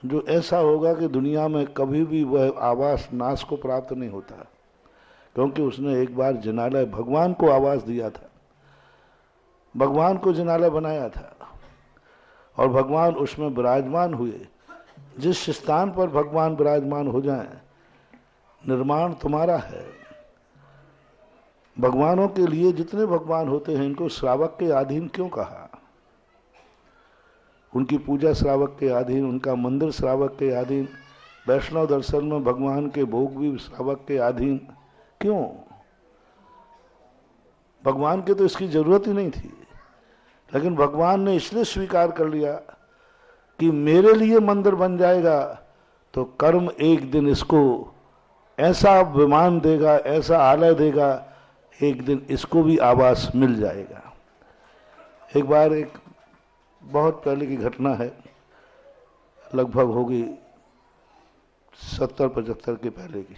जो ऐसा होगा कि दुनिया में कभी भी वह आवास नाश को प्राप्त नहीं होता, क्योंकि उसने एक बार जिनालय भगवान को आवास दिया था, भगवान को जिनालय बनाया था, और भगवान उसमें विराजमान हुए। जिस स्थान पर भगवान विराजमान हो जाएं, निर्माण तुम्हारा है, भगवानों के लिए जितने भगवान होते हैं इनको श्रावक के अधीन क्यों कहा? उनकी पूजा श्रावक के अधीन, उनका मंदिर श्रावक के अधीन, वैष्णव दर्शन में भगवान के भोग भी श्रावक के अधीन क्यों? भगवान के तो इसकी जरूरत ही नहीं थी, लेकिन भगवान ने इसलिए स्वीकार कर लिया कि मेरे लिए मंदिर बन जाएगा तो कर्म एक दिन इसको ऐसा विमान देगा, ऐसा आलय देगा, एक दिन इसको भी आवास मिल जाएगा। एक बार एक बहुत पहले की घटना है, लगभग होगी 70-75 के पहले की।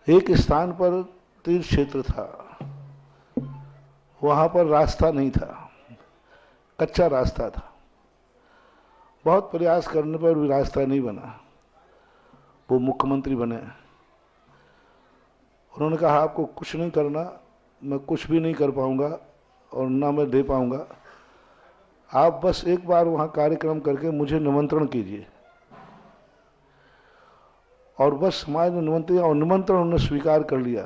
एक स्थान पर तीर्थ क्षेत्र था, वहां पर रास्ता नहीं था, कच्चा रास्ता था। बहुत प्रयास करने पर भी रास्ता नहीं बना। वो मुख्यमंत्री बने। उन्होंने कहा आपको कुछ नहीं करना, मैं कुछ भी नहीं कर पाऊंगा और ना मैं दे पाऊंगा, आप बस एक बार वहां कार्यक्रम करके मुझे निमंत्रण कीजिए। और बस समाज ने निमंत्रण उन्होंने स्वीकार कर लिया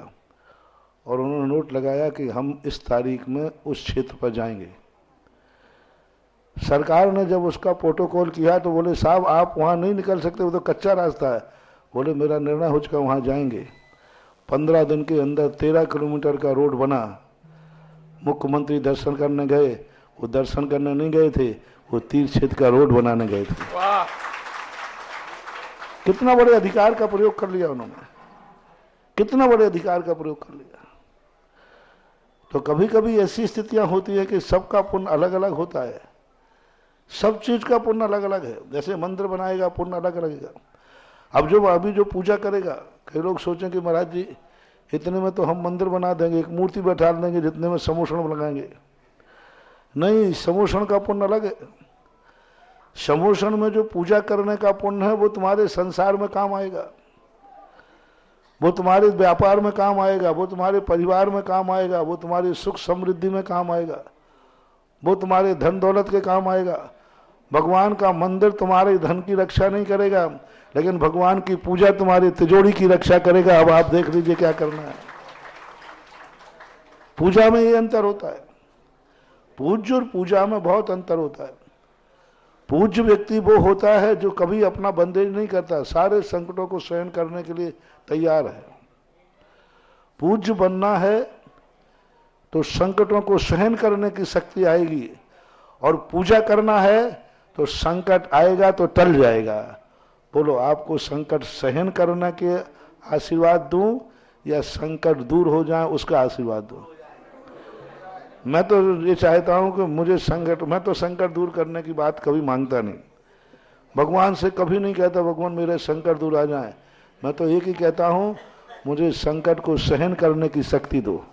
और उन्होंने नोट लगाया कि हम इस तारीख में उस क्षेत्र पर जाएंगे। सरकार ने जब उसका प्रोटोकॉल किया तो बोले साहब आप वहां नहीं निकल सकते, वो तो कच्चा रास्ता है। बोले मेरा निर्णय हो चुका, वहां जाएंगे। 15 दिन के अंदर 13 किलोमीटर का रोड बना। मुख्यमंत्री दर्शन करने गए, वो दर्शन करने नहीं गए थे, वो तीर्थ क्षेत्र का रोड बनाने गए थे। वाह, कितना बड़े अधिकार का प्रयोग कर लिया उन्होंने, कितना बड़े अधिकार का प्रयोग कर लिया। तो कभी कभी ऐसी स्थितियां होती है कि सबका पुण्य अलग अलग होता है, सब चीज का पुण्य अलग अलग है। जैसे मंदिर बनाएगा पुण्य अलग लगेगा। अब जो अभी जो पूजा करेगा, कई लोग सोचें कि महाराज जी इतने में तो हम मंदिर बना देंगे, एक मूर्ति बैठा देंगे जितने में समोषण लगाएंगे। नहीं, समोषण का पुण्य अलग है। समोषण में जो पूजा करने का पुण्य है वो तुम्हारे संसार में काम आएगा, वो तुम्हारे व्यापार में काम आएगा, वो तुम्हारे परिवार में काम आएगा, वो तुम्हारी सुख समृद्धि में काम आएगा, वो तुम्हारे धन दौलत के काम आएगा। भगवान का मंदिर तुम्हारे धन की रक्षा नहीं करेगा, लेकिन भगवान की पूजा तुम्हारी तिजोरी की रक्षा करेगा। अब आप देख लीजिए क्या करना है। पूजा में ये अंतर होता है, पूज्य और पूजा में बहुत अंतर होता है। पूज्य व्यक्ति वो होता है जो कभी अपना बंदेज नहीं करता, सारे संकटों को सहन करने के लिए तैयार है। पूज्य बनना है तो संकटों को सहन करने की शक्ति आएगी, और पूजा करना है तो संकट आएगा तो टल जाएगा। बोलो आपको संकट सहन करने के आशीर्वाद दूं या संकट दूर हो जाए उसका आशीर्वाद दूं? मैं तो ये चाहता हूं कि मुझे मैं तो संकट दूर करने की बात कभी मांगता नहीं। भगवान से कभी नहीं कहता भगवान मेरे संकट दूर आ जाए। मैं तो एक ही कहता हूं मुझे संकट को सहन करने की शक्ति दो।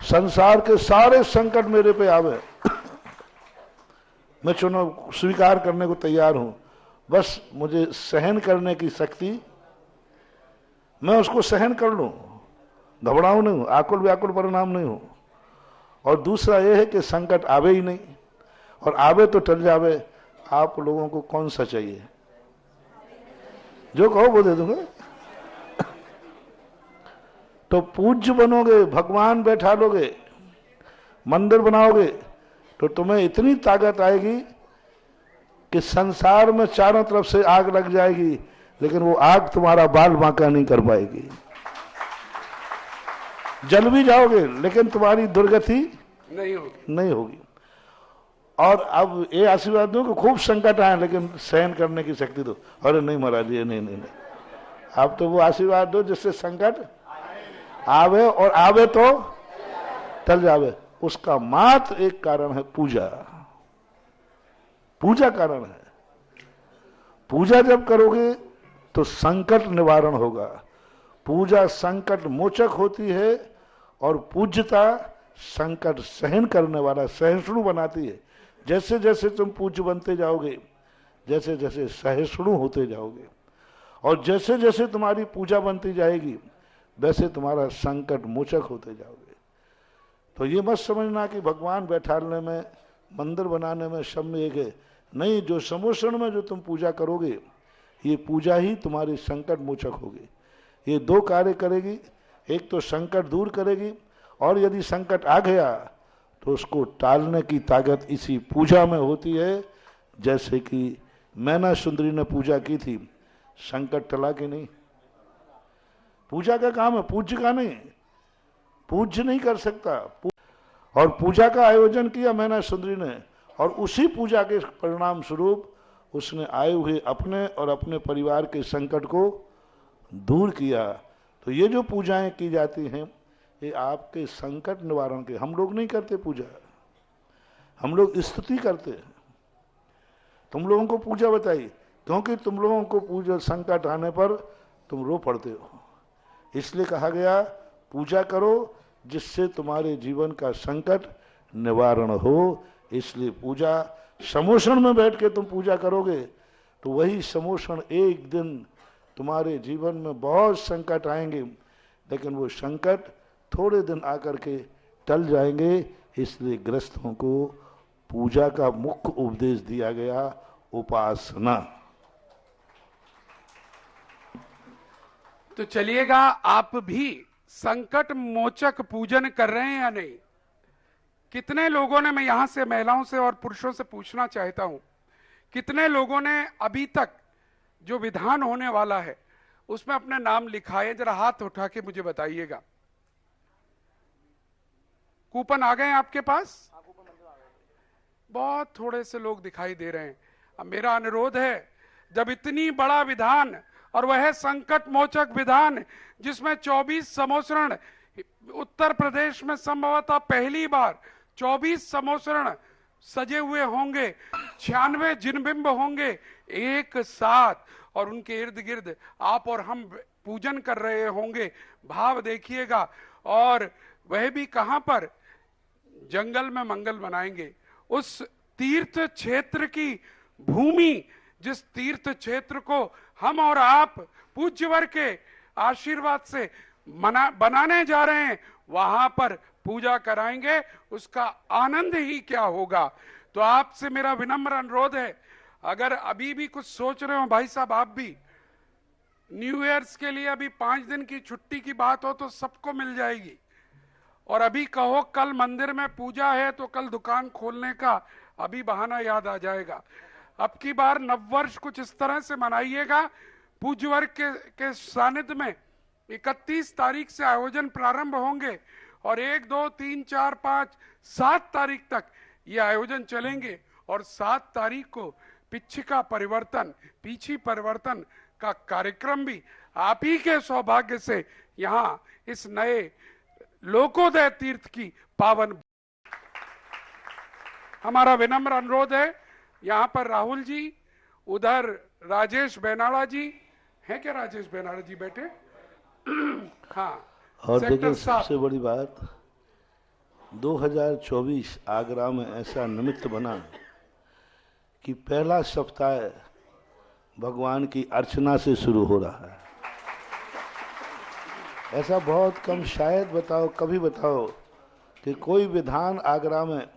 संसार के सारे संकट मेरे पे आवे, मैं चुनाव स्वीकार करने को तैयार हूं, बस मुझे सहन करने की शक्ति, मैं उसको सहन कर लूं, घबराऊं नहीं, आकुल व्याकुल परिणाम नहीं हो। और दूसरा यह है कि संकट आवे ही नहीं, और आवे तो टल जावे। आप लोगों को कौन सा चाहिए? जो कहो वो दे दूंगा। तो पूज्य बनोगे, भगवान बैठा लोगे, मंदिर बनाओगे, तो तुम्हें इतनी ताकत आएगी कि संसार में चारों तरफ से आग लग जाएगी, लेकिन वो आग तुम्हारा बाल बांका नहीं कर पाएगी। जल भी जाओगे लेकिन तुम्हारी दुर्गति नहीं होगी। और अब ये आशीर्वाद दो कि खूब संकट आए लेकिन सहन करने की शक्ति दो। अरे नहीं महाराज जी, नहीं, आप तो वो आशीर्वाद दो जिससे संकट आवे और आवे तो टल जावे। उसका मात्र एक कारण है पूजा। पूजा कारण है। पूजा जब करोगे तो संकट निवारण होगा। पूजा संकट मोचक होती है और पूज्यता संकट सहन करने वाला, सहिष्णु बनाती है। जैसे जैसे तुम पूज्य बनते जाओगे, जैसे जैसे सहिष्णु होते जाओगे, और जैसे जैसे तुम्हारी पूजा बनती जाएगी वैसे तुम्हारा संकट मोचक होते जाओगे। तो ये मत समझना कि भगवान बैठाने में, मंदिर बनाने में सब में एक है। नहीं, जो समोषण में जो तुम पूजा करोगे, ये पूजा ही तुम्हारी संकट मोचक होगी। ये दो कार्य करेगी, एक तो संकट दूर करेगी, और यदि संकट आ गया तो उसको टालने की ताकत इसी पूजा में होती है। जैसे कि मैना सुंदरी ने पूजा की थी, संकट टला कि नहीं? पूजा का काम है, पूज्य का नहीं। पूज्य नहीं कर सकता। और पूजा का आयोजन किया मैना सुंदरी ने, और उसी पूजा के परिणाम स्वरूप उसने आए हुए अपने और अपने परिवार के संकट को दूर किया। तो ये जो पूजाएं की जाती हैं, ये आपके संकट निवारण के। हम लोग नहीं करते पूजा, हम लोग स्तुति करते हैं। तुम लोगों को पूजा बताई, क्योंकि तुम लोगों को पूजा संकट आने पर तुम रो पड़ते हो। इसलिए कहा गया पूजा करो जिससे तुम्हारे जीवन का संकट निवारण हो। इसलिए पूजा, समोषण में बैठ के तुम पूजा करोगे तो वही समोषण एक दिन तुम्हारे जीवन में बहुत संकट आएंगे, लेकिन वो संकट थोड़े दिन आकर के टल जाएंगे। इसलिए गृहस्थों को पूजा का मुख्य उपदेश दिया गया, उपासना। तो चलिएगा, आप भी संकट मोचक पूजन कर रहे हैं या नहीं? कितने लोगों ने, मैं यहां से महिलाओं से और पुरुषों से पूछना चाहता हूं, कितने लोगों ने अभी तक जो विधान होने वाला है उसमें अपने नाम लिखा है? जरा हाथ उठा के मुझे बताइएगा। कूपन आ गए आपके पास? बहुत थोड़े से लोग दिखाई दे रहे हैं। अब मेरा अनुरोध है, जब इतनी बड़ा विधान, और वह संकट मोचक विधान जिसमें 24 समोसरण, उत्तर प्रदेश में संभवतः पहली बार 24 समोसरण सजे हुए होंगे, 96 जिनबिंब होंगे एक साथ, और उनके इर्द गिर्द आप और हम पूजन कर रहे होंगे। भाव देखिएगा। और वह भी कहां पर? जंगल में मंगल मनाएंगे। उस तीर्थ क्षेत्र की भूमि, जिस तीर्थ क्षेत्र को हम और आप पूज्यवर के आशीर्वाद से बनाने जा रहे हैं, वहां पर पूजा कराएंगे। उसका आनंद ही क्या होगा। तो आपसे मेरा विनम्र अनुरोध है, अगर अभी भी कुछ सोच रहे हो भाई साहब, आप भी न्यू ईयर्स के लिए अभी 5 दिन की छुट्टी की बात हो तो सबको मिल जाएगी। और अभी कहो कल मंदिर में पूजा है तो कल दुकान खोलने का अभी बहाना याद आ जाएगा। अब की बार नववर्ष कुछ इस तरह से मनाइएगा। पूज्य वर्ग के सानिध्य में 31 तारीख से आयोजन प्रारंभ होंगे और 1, 2, 3, 4, 5, 7 तारीख तक ये आयोजन चलेंगे। और 7 तारीख को पिछिका परिवर्तन, पीछी परिवर्तन का कार्यक्रम भी आप ही के सौभाग्य से यहाँ इस नए लोकोदय तीर्थ की पावन। हमारा विनम्र अनुरोध है, यहाँ पर राहुल जी, उधर राजेश बेनाड़ा जी हैं क्या? राजेश बेनाड़ा जी बैठे। हाँ। और देखिए सबसे बड़ी बात, 2024 आगरा में ऐसा निमित्त बना कि पहला सप्ताह भगवान की अर्चना से शुरू हो रहा है। ऐसा बहुत कम, शायद बताओ, कभी बताओ कि कोई विधान आगरा में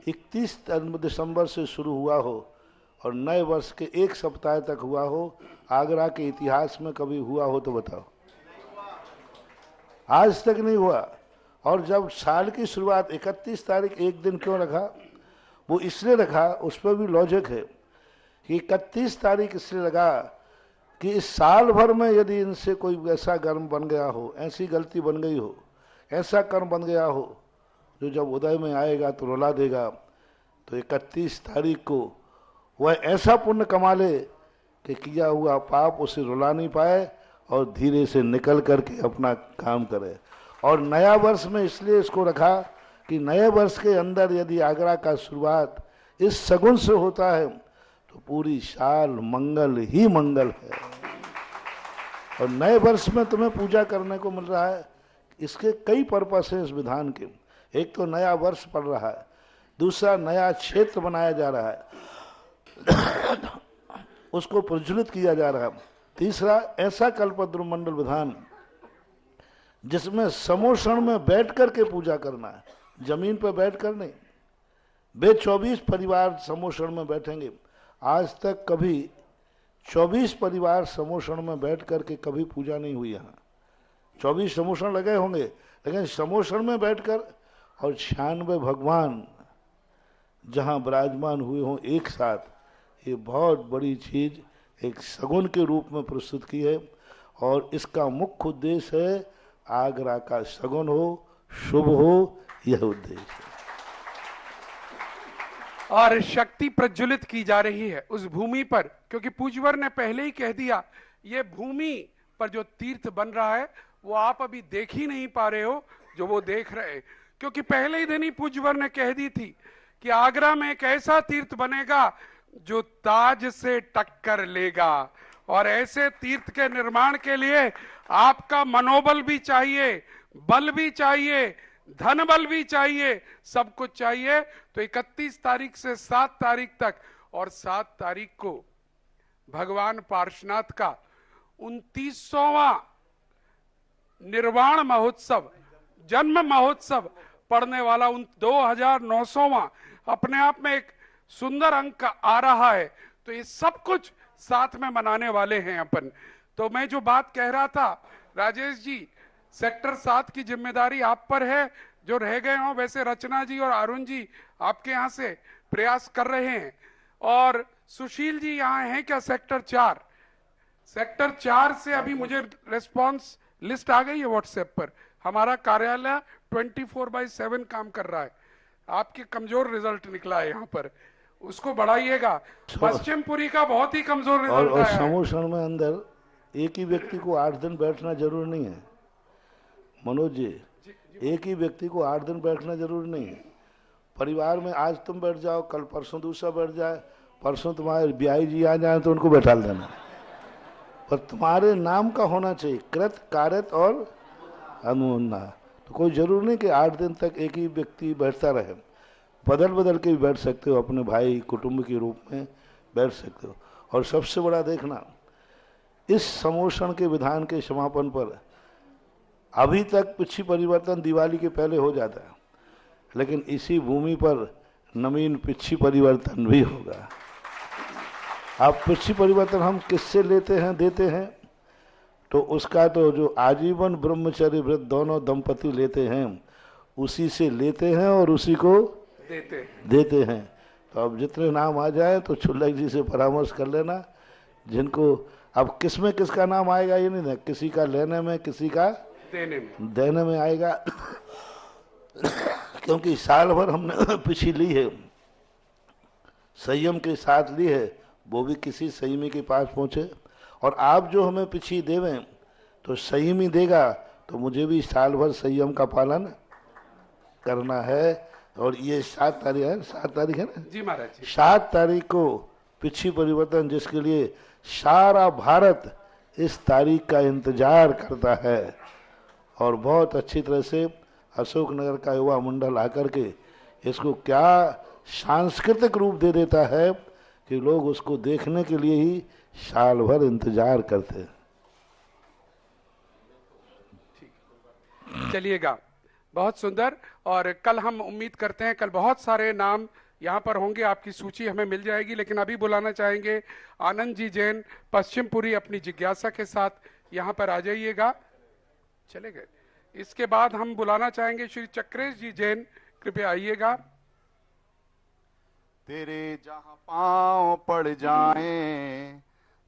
31 दिसंबर से शुरू हुआ हो और नए वर्ष के 1 सप्ताह तक हुआ हो, आगरा के इतिहास में कभी हुआ हो तो बताओ। आज तक नहीं हुआ। और जब साल की शुरुआत 31 तारीख एक दिन क्यों रखा? वो इसलिए रखा, उस पर भी लॉजिक है कि 31 तारीख इसलिए लगा कि इस साल भर में यदि इनसे कोई ऐसा कर्म बन गया हो, ऐसी गलती बन गई हो, ऐसा कर्म बन गया हो जो जब उदय में आएगा तो रुला देगा, तो 31 तारीख को वह ऐसा पुण्य कमा ले कि किया हुआ पाप उसे रुला नहीं पाए और धीरे से निकल करके अपना काम करे। और नया वर्ष में इसलिए इसको रखा कि नए वर्ष के अंदर यदि आगरा का शुरुआत इस सगुन से होता है तो पूरी साल मंगल ही मंगल है। और नए वर्ष में तुम्हें पूजा करने को मिल रहा है। इसके कई पर्पस हैं इस विधान के। एक तो नया वर्ष पड़ रहा है, दूसरा नया क्षेत्र बनाया जा रहा है, उसको प्रज्वलित किया जा रहा है, तीसरा ऐसा कल्पद्रुमंडल विधान जिसमें समोषण में बैठ कर के पूजा करना है, जमीन पर बैठ कर नहीं। वे 24 परिवार समोषण में बैठेंगे। आज तक कभी 24 परिवार समोषण में बैठ कर के कभी पूजा नहीं हुई यहाँ। 24 समोषण लगे होंगे, लेकिन समोषण में बैठकर और 96 भगवान जहां विराजमान हुए हों एक साथ, ये बहुत बड़ी चीज एक सगुन के रूप में प्रस्तुत की है। और इसका मुख्य उद्देश्य है आगरा का सगुन हो, शुभ हो, यह उद्देश्य है। और शक्ति प्रज्वलित की जा रही है उस भूमि पर, क्योंकि पूज्यवर ने पहले ही कह दिया, ये भूमि पर जो तीर्थ बन रहा है वो आप अभी देख ही नहीं पा रहे हो जो वो देख रहे हैं, क्योंकि पहले ही दिन ही पूज्यवर ने कह दी थी कि आगरा में एक ऐसा तीर्थ बनेगा जो ताज से टक्कर लेगा। और ऐसे तीर्थ के निर्माण के लिए आपका मनोबल भी चाहिए, बल भी चाहिए, धन बल भी चाहिए, सब कुछ चाहिए। तो 31 तारीख से 7 तारीख तक, और 7 तारीख को भगवान पार्श्वनाथ का 29वां निर्वाण महोत्सव, जन्म महोत्सव पढ़ने वाला 2900वां अपने आप में एक सुंदर अंक आ रहा है। तो ये सब कुछ साथ में मनाने वाले हैं अपन। तो मैं जो बात कह रहा था, राजेश जी, सेक्टर 7 की जिम्मेदारी आप पर है। जो रह गए हों, वैसे रचना जी और अरुण जी आपके यहाँ से प्रयास कर रहे हैं। और सुशील जी यहाँ हैं क्या? सेक्टर 4, सेक्टर 4 से अभी मुझे रिस्पांस लिस्ट आ गई है व्हाट्सएप पर। हमारा कार्यालय 24/7 काम कर रहा है। आपके कमजोर रिजल्ट निकला है यहाँ पर, उसको बढ़ाइएगा। पश्चिमपुरी का बहुत ही कमजोर रिजल्ट और आया है। समोषण में अंदर एक ही व्यक्ति को 8 दिन बैठना जरूरी नहीं है मनोज जी, एक ही व्यक्ति को 8 दिन बैठना जरूरी नहीं है। परिवार में आज तुम बैठ जाओ, कल परसों दूसरा बैठ जाए, परसों तुम्हारे ब्याई जी आ जाए तो उनको बैठा देना, पर तुम्हारे नाम का होना चाहिए, कृत कार्यत और अनुमोदना। तो कोई जरूर नहीं कि 8 दिन तक एक ही व्यक्ति बैठता रहे, बदल बदल के भी बैठ सकते हो, अपने भाई कुटुंब के रूप में बैठ सकते हो। और सबसे बड़ा देखना, इस समोषण के विधान के समापन पर अभी तक पिछी परिवर्तन दिवाली के पहले हो जाता है, लेकिन इसी भूमि पर नवीन पिछी परिवर्तन भी होगा। अब पिछी परिवर्तन हम किससे लेते हैं, देते हैं? तो उसका तो जो आजीवन ब्रह्मचर्य व्रत दोनों दंपति लेते हैं, उसी से लेते हैं और उसी को देते हैं। तो अब जितने नाम आ जाए तो छुल्लक जी से परामर्श कर लेना, जिनको अब किस में किसका नाम आएगा ये नहीं, किसी का लेने में, किसी का देने में आएगा। क्योंकि साल भर हमने पिछी ली है, संयम के साथ ली है, वो भी किसी संयमी के पास पहुंचे। और आप जो हमें पिछी देवें तो संयमी देगा, तो मुझे भी साल भर संयम का पालन करना है। और ये 7 तारीख है, 7 तारीख है ना जी महाराज जी, 7 तारीख को पिछी परिवर्तन, जिसके लिए सारा भारत इस तारीख का इंतजार करता है। और बहुत अच्छी तरह से अशोकनगर का युवा मंडल आकर के इसको क्या सांस्कृतिक रूप दे देता है कि लोग उसको देखने के लिए ही साल भर इंतजार करते हैं। चलिएगा, बहुत सुंदर। और कल हम उम्मीद करते हैं, कल बहुत सारे नाम यहाँ पर होंगे, आपकी सूची हमें मिल जाएगी। लेकिन अभी बुलाना चाहेंगे आनंद जी जैन पश्चिमपुरी, अपनी जिज्ञासा के साथ यहाँ पर आ जाइएगा। चले गए। इसके बाद हम बुलाना चाहेंगे श्री चक्रेश जी जैन, कृपया आइएगा। तेरे जहां पांव पड़ जाएं,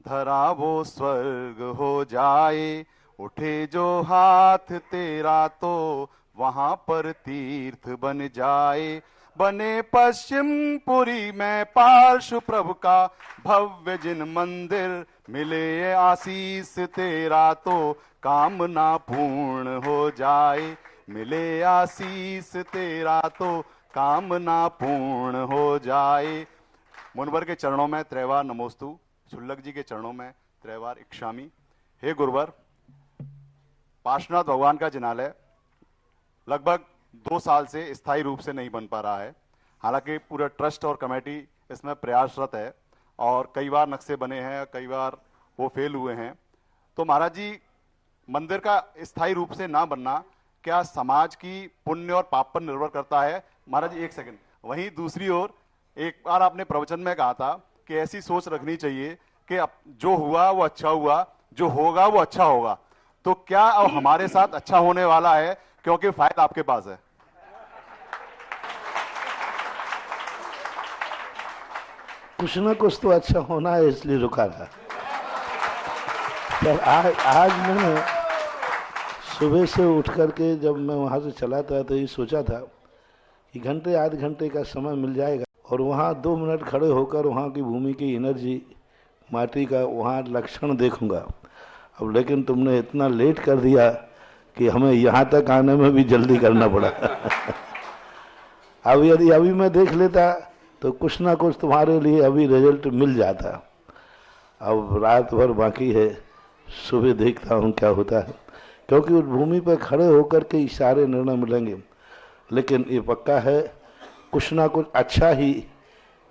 धरा वो स्वर्ग हो जाए, उठे जो हाथ तेरा तो वहां पर तीर्थ बन जाए। बने पश्चिमपुरी में पार्श्व प्रभु का भव्य जिन मंदिर, मिले आशीष तेरा तो कामना पूर्ण हो जाए। मिले आशीष तेरा तो कामना पूर्ण हो जाए। मुनवर के चरणों में त्रैवार नमोस्तु, छुल्लक जी के चरणों में त्रैवार इक्षामी। हे गुरुवर, पार्श्वनाथ भगवान का जिनालय लगभग 2 साल से स्थायी रूप से नहीं बन पा रहा है। हालांकि पूरा ट्रस्ट और कमेटी इसमें प्रयासरत है और कई बार नक्शे बने हैं, कई बार वो फेल हुए हैं। तो महाराज जी, मंदिर का स्थायी रूप से ना बनना क्या समाज की पुण्य और पाप पर निर्भर करता है? महाराज जी 1 सेकंड। वहीं दूसरी ओर एक बार आपने प्रवचन में कहा था कि ऐसी सोच रखनी चाहिए कि जो हुआ वो अच्छा हुआ, जो होगा वो अच्छा होगा। तो क्या अब हमारे साथ अच्छा होने वाला है, क्योंकि फाइल आपके पास है? कुछ ना कुछ तो अच्छा होना है, इसलिए रुका था। पर आज मैंने सुबह से उठ करके जब मैं वहाँ से चला था तो ये सोचा था कि घंटे आध घंटे का समय मिल जाएगा और वहाँ 2 मिनट खड़े होकर वहाँ की भूमि की एनर्जी, माटी का वहाँ लक्षण देखूंगा। अब लेकिन तुमने इतना लेट कर दिया कि हमें यहाँ तक आने में भी जल्दी करना पड़ा। अब यदि अभी मैं देख लेता तो कुछ ना कुछ तुम्हारे लिए अभी रिजल्ट मिल जाता। अब रात भर बाकी है, सुबह देखता हूँ क्या होता है, क्योंकि उस भूमि पर खड़े होकर के सारे निर्णय मिलेंगे। लेकिन ये पक्का है, कुछ ना कुछ अच्छा ही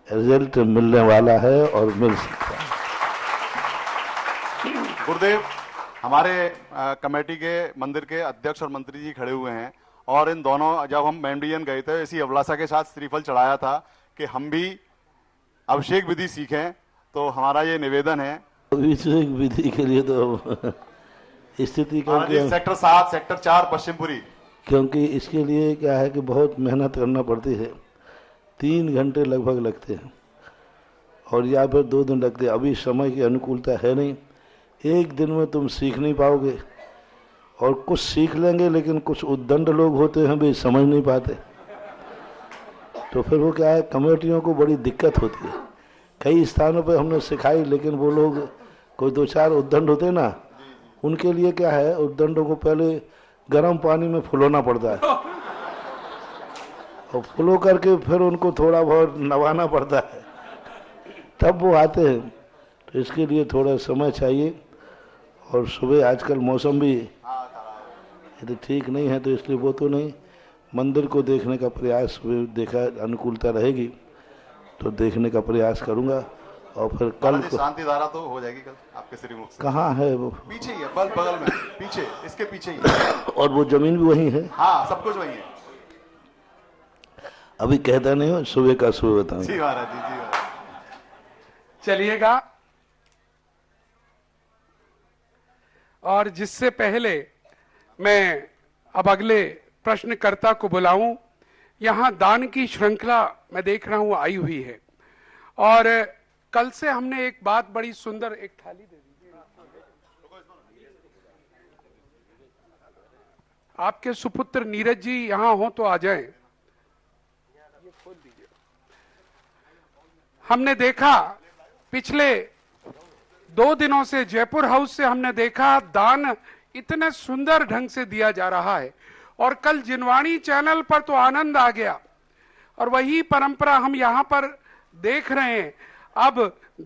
रिजल्ट मिलने वाला है और मिल सकता है। गुरुदेव, हमारे कमेटी के मंदिर के अध्यक्ष और मंत्री जी खड़े हुए हैं, और इन दोनों, जब हम बैंडियन गए थे इसी अभिलाषा के साथ श्रीफल चढ़ाया था कि हम भी अभिषेक विधि सीखें, तो हमारा ये निवेदन है। अभिषेक विधि के लिए तो स्थिति सेक्टर 7, सेक्टर 4 पश्चिमपुरी, क्योंकि इसके लिए क्या है कि बहुत मेहनत करना पड़ती है, 3 घंटे लगभग लगते हैं और या फिर 2 दिन लगते हैं। अभी समय की अनुकूलता है नहीं, 1 दिन में तुम सीख नहीं पाओगे। और कुछ सीख लेंगे लेकिन कुछ उद्दंड लोग होते हैं वे समझ नहीं पाते, तो फिर वो क्या है, कमेटियों को बड़ी दिक्कत होती है। कई स्थानों पे हमने सिखाई, लेकिन वो लोग कोई 2-4 उद्दंड होते ना, उनके लिए क्या है, उद्दंडों को पहले गर्म पानी में फुलाना पड़ता है और फुलो करके फिर उनको थोड़ा बहुत नवाना पड़ता है, तब वो आते हैं। तो इसके लिए थोड़ा समय चाहिए। और सुबह आजकल मौसम भी यदि ठीक नहीं है तो इसलिए वो तो नहीं, मंदिर को देखने का प्रयास, सुबह देखा अनुकूलता रहेगी तो देखने का प्रयास करूंगा। और फिर कल को शांति धारा तो हो जाएगी कल आपके श्रीमुख से। कहाँ है वो? पीछे ही है, बगल में, पीछे, इसके पीछे ही है। और वो जमीन भी वही है? हाँ, सब कुछ वही है। अभी कहता नहीं हो, सुबह का सुबह बताऊं। जी महाराज जी, जी महाराज। चलिएगा। और जिससे पहले मैं अब अगले प्रश्नकर्ता को बुलाऊं, यहां दान की श्रृंखला मैं देख रहा हूं आई हुई है, और कल से हमने एक बात बड़ी सुंदर, एक थाली दे दीजिए, आपके सुपुत्र नीरज जी यहां हो तो आ जाएं, ये खोल दीजिए। हमने देखा पिछले 2 दिनों से जयपुर हाउस से हमने देखा दान इतने सुंदर ढंग से दिया जा रहा है, और कल जिनवाणी चैनल पर तो आनंद आ गया, और वही परंपरा हम यहां पर देख रहे हैं। अब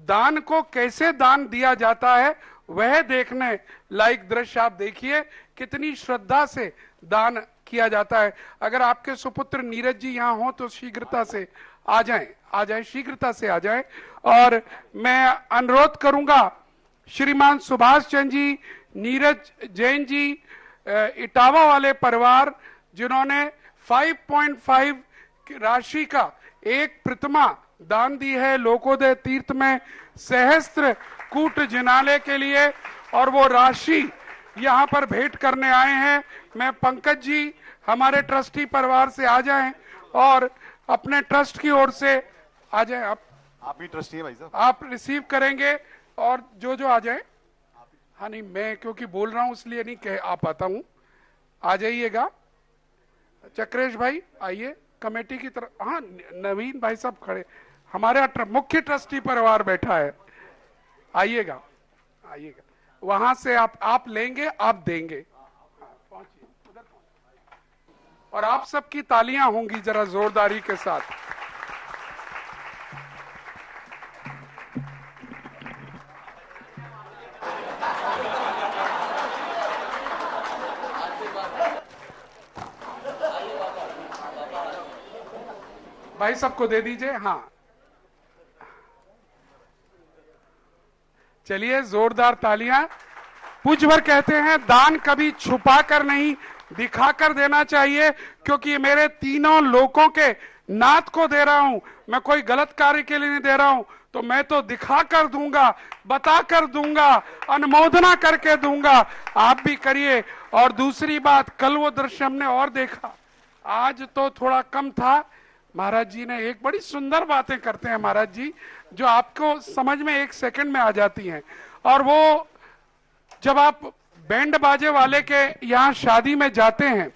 दान को कैसे दान दिया जाता है वह देखने लायक दृश्य आप देखिए, कितनी श्रद्धा से दान किया जाता है। अगर आपके सुपुत्र नीरज जी यहाँ हो तो शीघ्रता से आ जाएं, शीघ्रता से आ जाएं। और मैं अनुरोध करूंगा श्रीमान सुभाष चंद्र जी, नीरज जैन जी, इटावा वाले परिवार, जिन्होंने 5.5 राशि का एक प्रतिमा दान दी है लोकोदय तीर्थ में सहस्त्र कूट जिनालय के लिए, और वो राशि यहाँ पर भेंट करने आए हैं। मैं पंकज जी हमारे ट्रस्टी परिवार से आ जाएं और अपने ट्रस्ट की ओर से आ जाएं। आप भी ट्रस्टी हैं भाई साहब, आप रिसीव करेंगे और जो आ जाए। हाँ नहीं, मैं क्योंकि बोल रहा हूं इसलिए नहीं कह आ पाता हूं, आ जाइएगा। चक्रेश भाई आइए कमेटी की तरफ। हाँ, नवीन भाई साहब खड़े, हमारे मुख्य ट्रस्टी परिवार बैठा है, आइएगा आइएगा। वहां से आप लेंगे, आप देंगे। पहुंचिए उधर, और आप सबकी तालियां होंगी जरा जोरदारी के साथ। भाई सबको दे दीजिए। हाँ, चलिए जोरदार तालियां। पूज्यवर कहते हैं दान कभी छुपा कर नहीं, दिखाकर देना चाहिए, क्योंकि मेरे तीनों लोकों के नाथ को दे रहा हूं, मैं कोई गलत कार्य के लिए नहीं दे रहा हूं, तो मैं तो दिखा कर दूंगा, बता कर दूंगा, अनुमोदना करके दूंगा। आप भी करिए। और दूसरी बात, कल वो दृश्य हमने और देखा, आज तो थोड़ा कम था। महाराज जी ने एक बड़ी सुंदर बातें करते हैं महाराज जी, जो आपको समझ में एक सेकंड में आ जाती हैं। और वो जब आप बैंड बाजे वाले के यहाँ शादी में जाते हैं,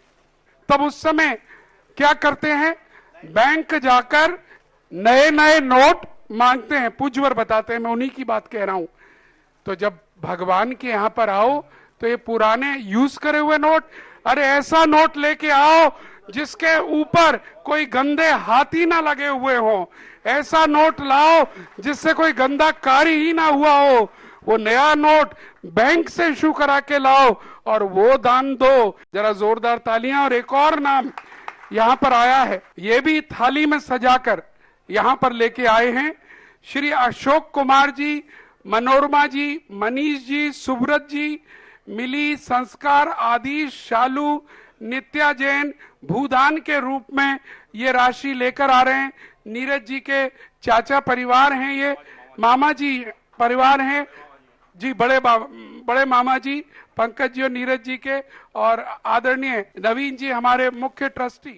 तब उस समय क्या करते हैं, बैंक जाकर नए नए नोट मांगते हैं, पूज्यवर बताते हैं, मैं उन्हीं की बात कह रहा हूं। तो जब भगवान के यहाँ पर आओ तो ये पुराने यूज करे हुए नोट, अरे ऐसा नोट लेके आओ जिसके ऊपर कोई गंदे हाथी ना लगे हुए हो, ऐसा नोट लाओ जिससे कोई गंदा कार्य ही ना हुआ हो, वो नया नोट बैंक से इशू करा के लाओ और वो दान दो। जरा जोरदार तालियां। और एक और नाम यहाँ पर आया है, ये भी थाली में सजाकर यहाँ पर लेके आए हैं श्री अशोक कुमार जी, मनोरमा जी, मनीष जी, सुब्रत जी, मिली, संस्कार, आदि, शालू, नित्या जैन भूदान के रूप में ये राशि लेकर आ रहे हैं। नीरज जी के चाचा परिवार हैं, ये मामा जी परिवार हैं जी, बड़े मामा जी पंकज जी और नीरज जी के, और आदरणीय नवीन जी हमारे मुख्य ट्रस्टी।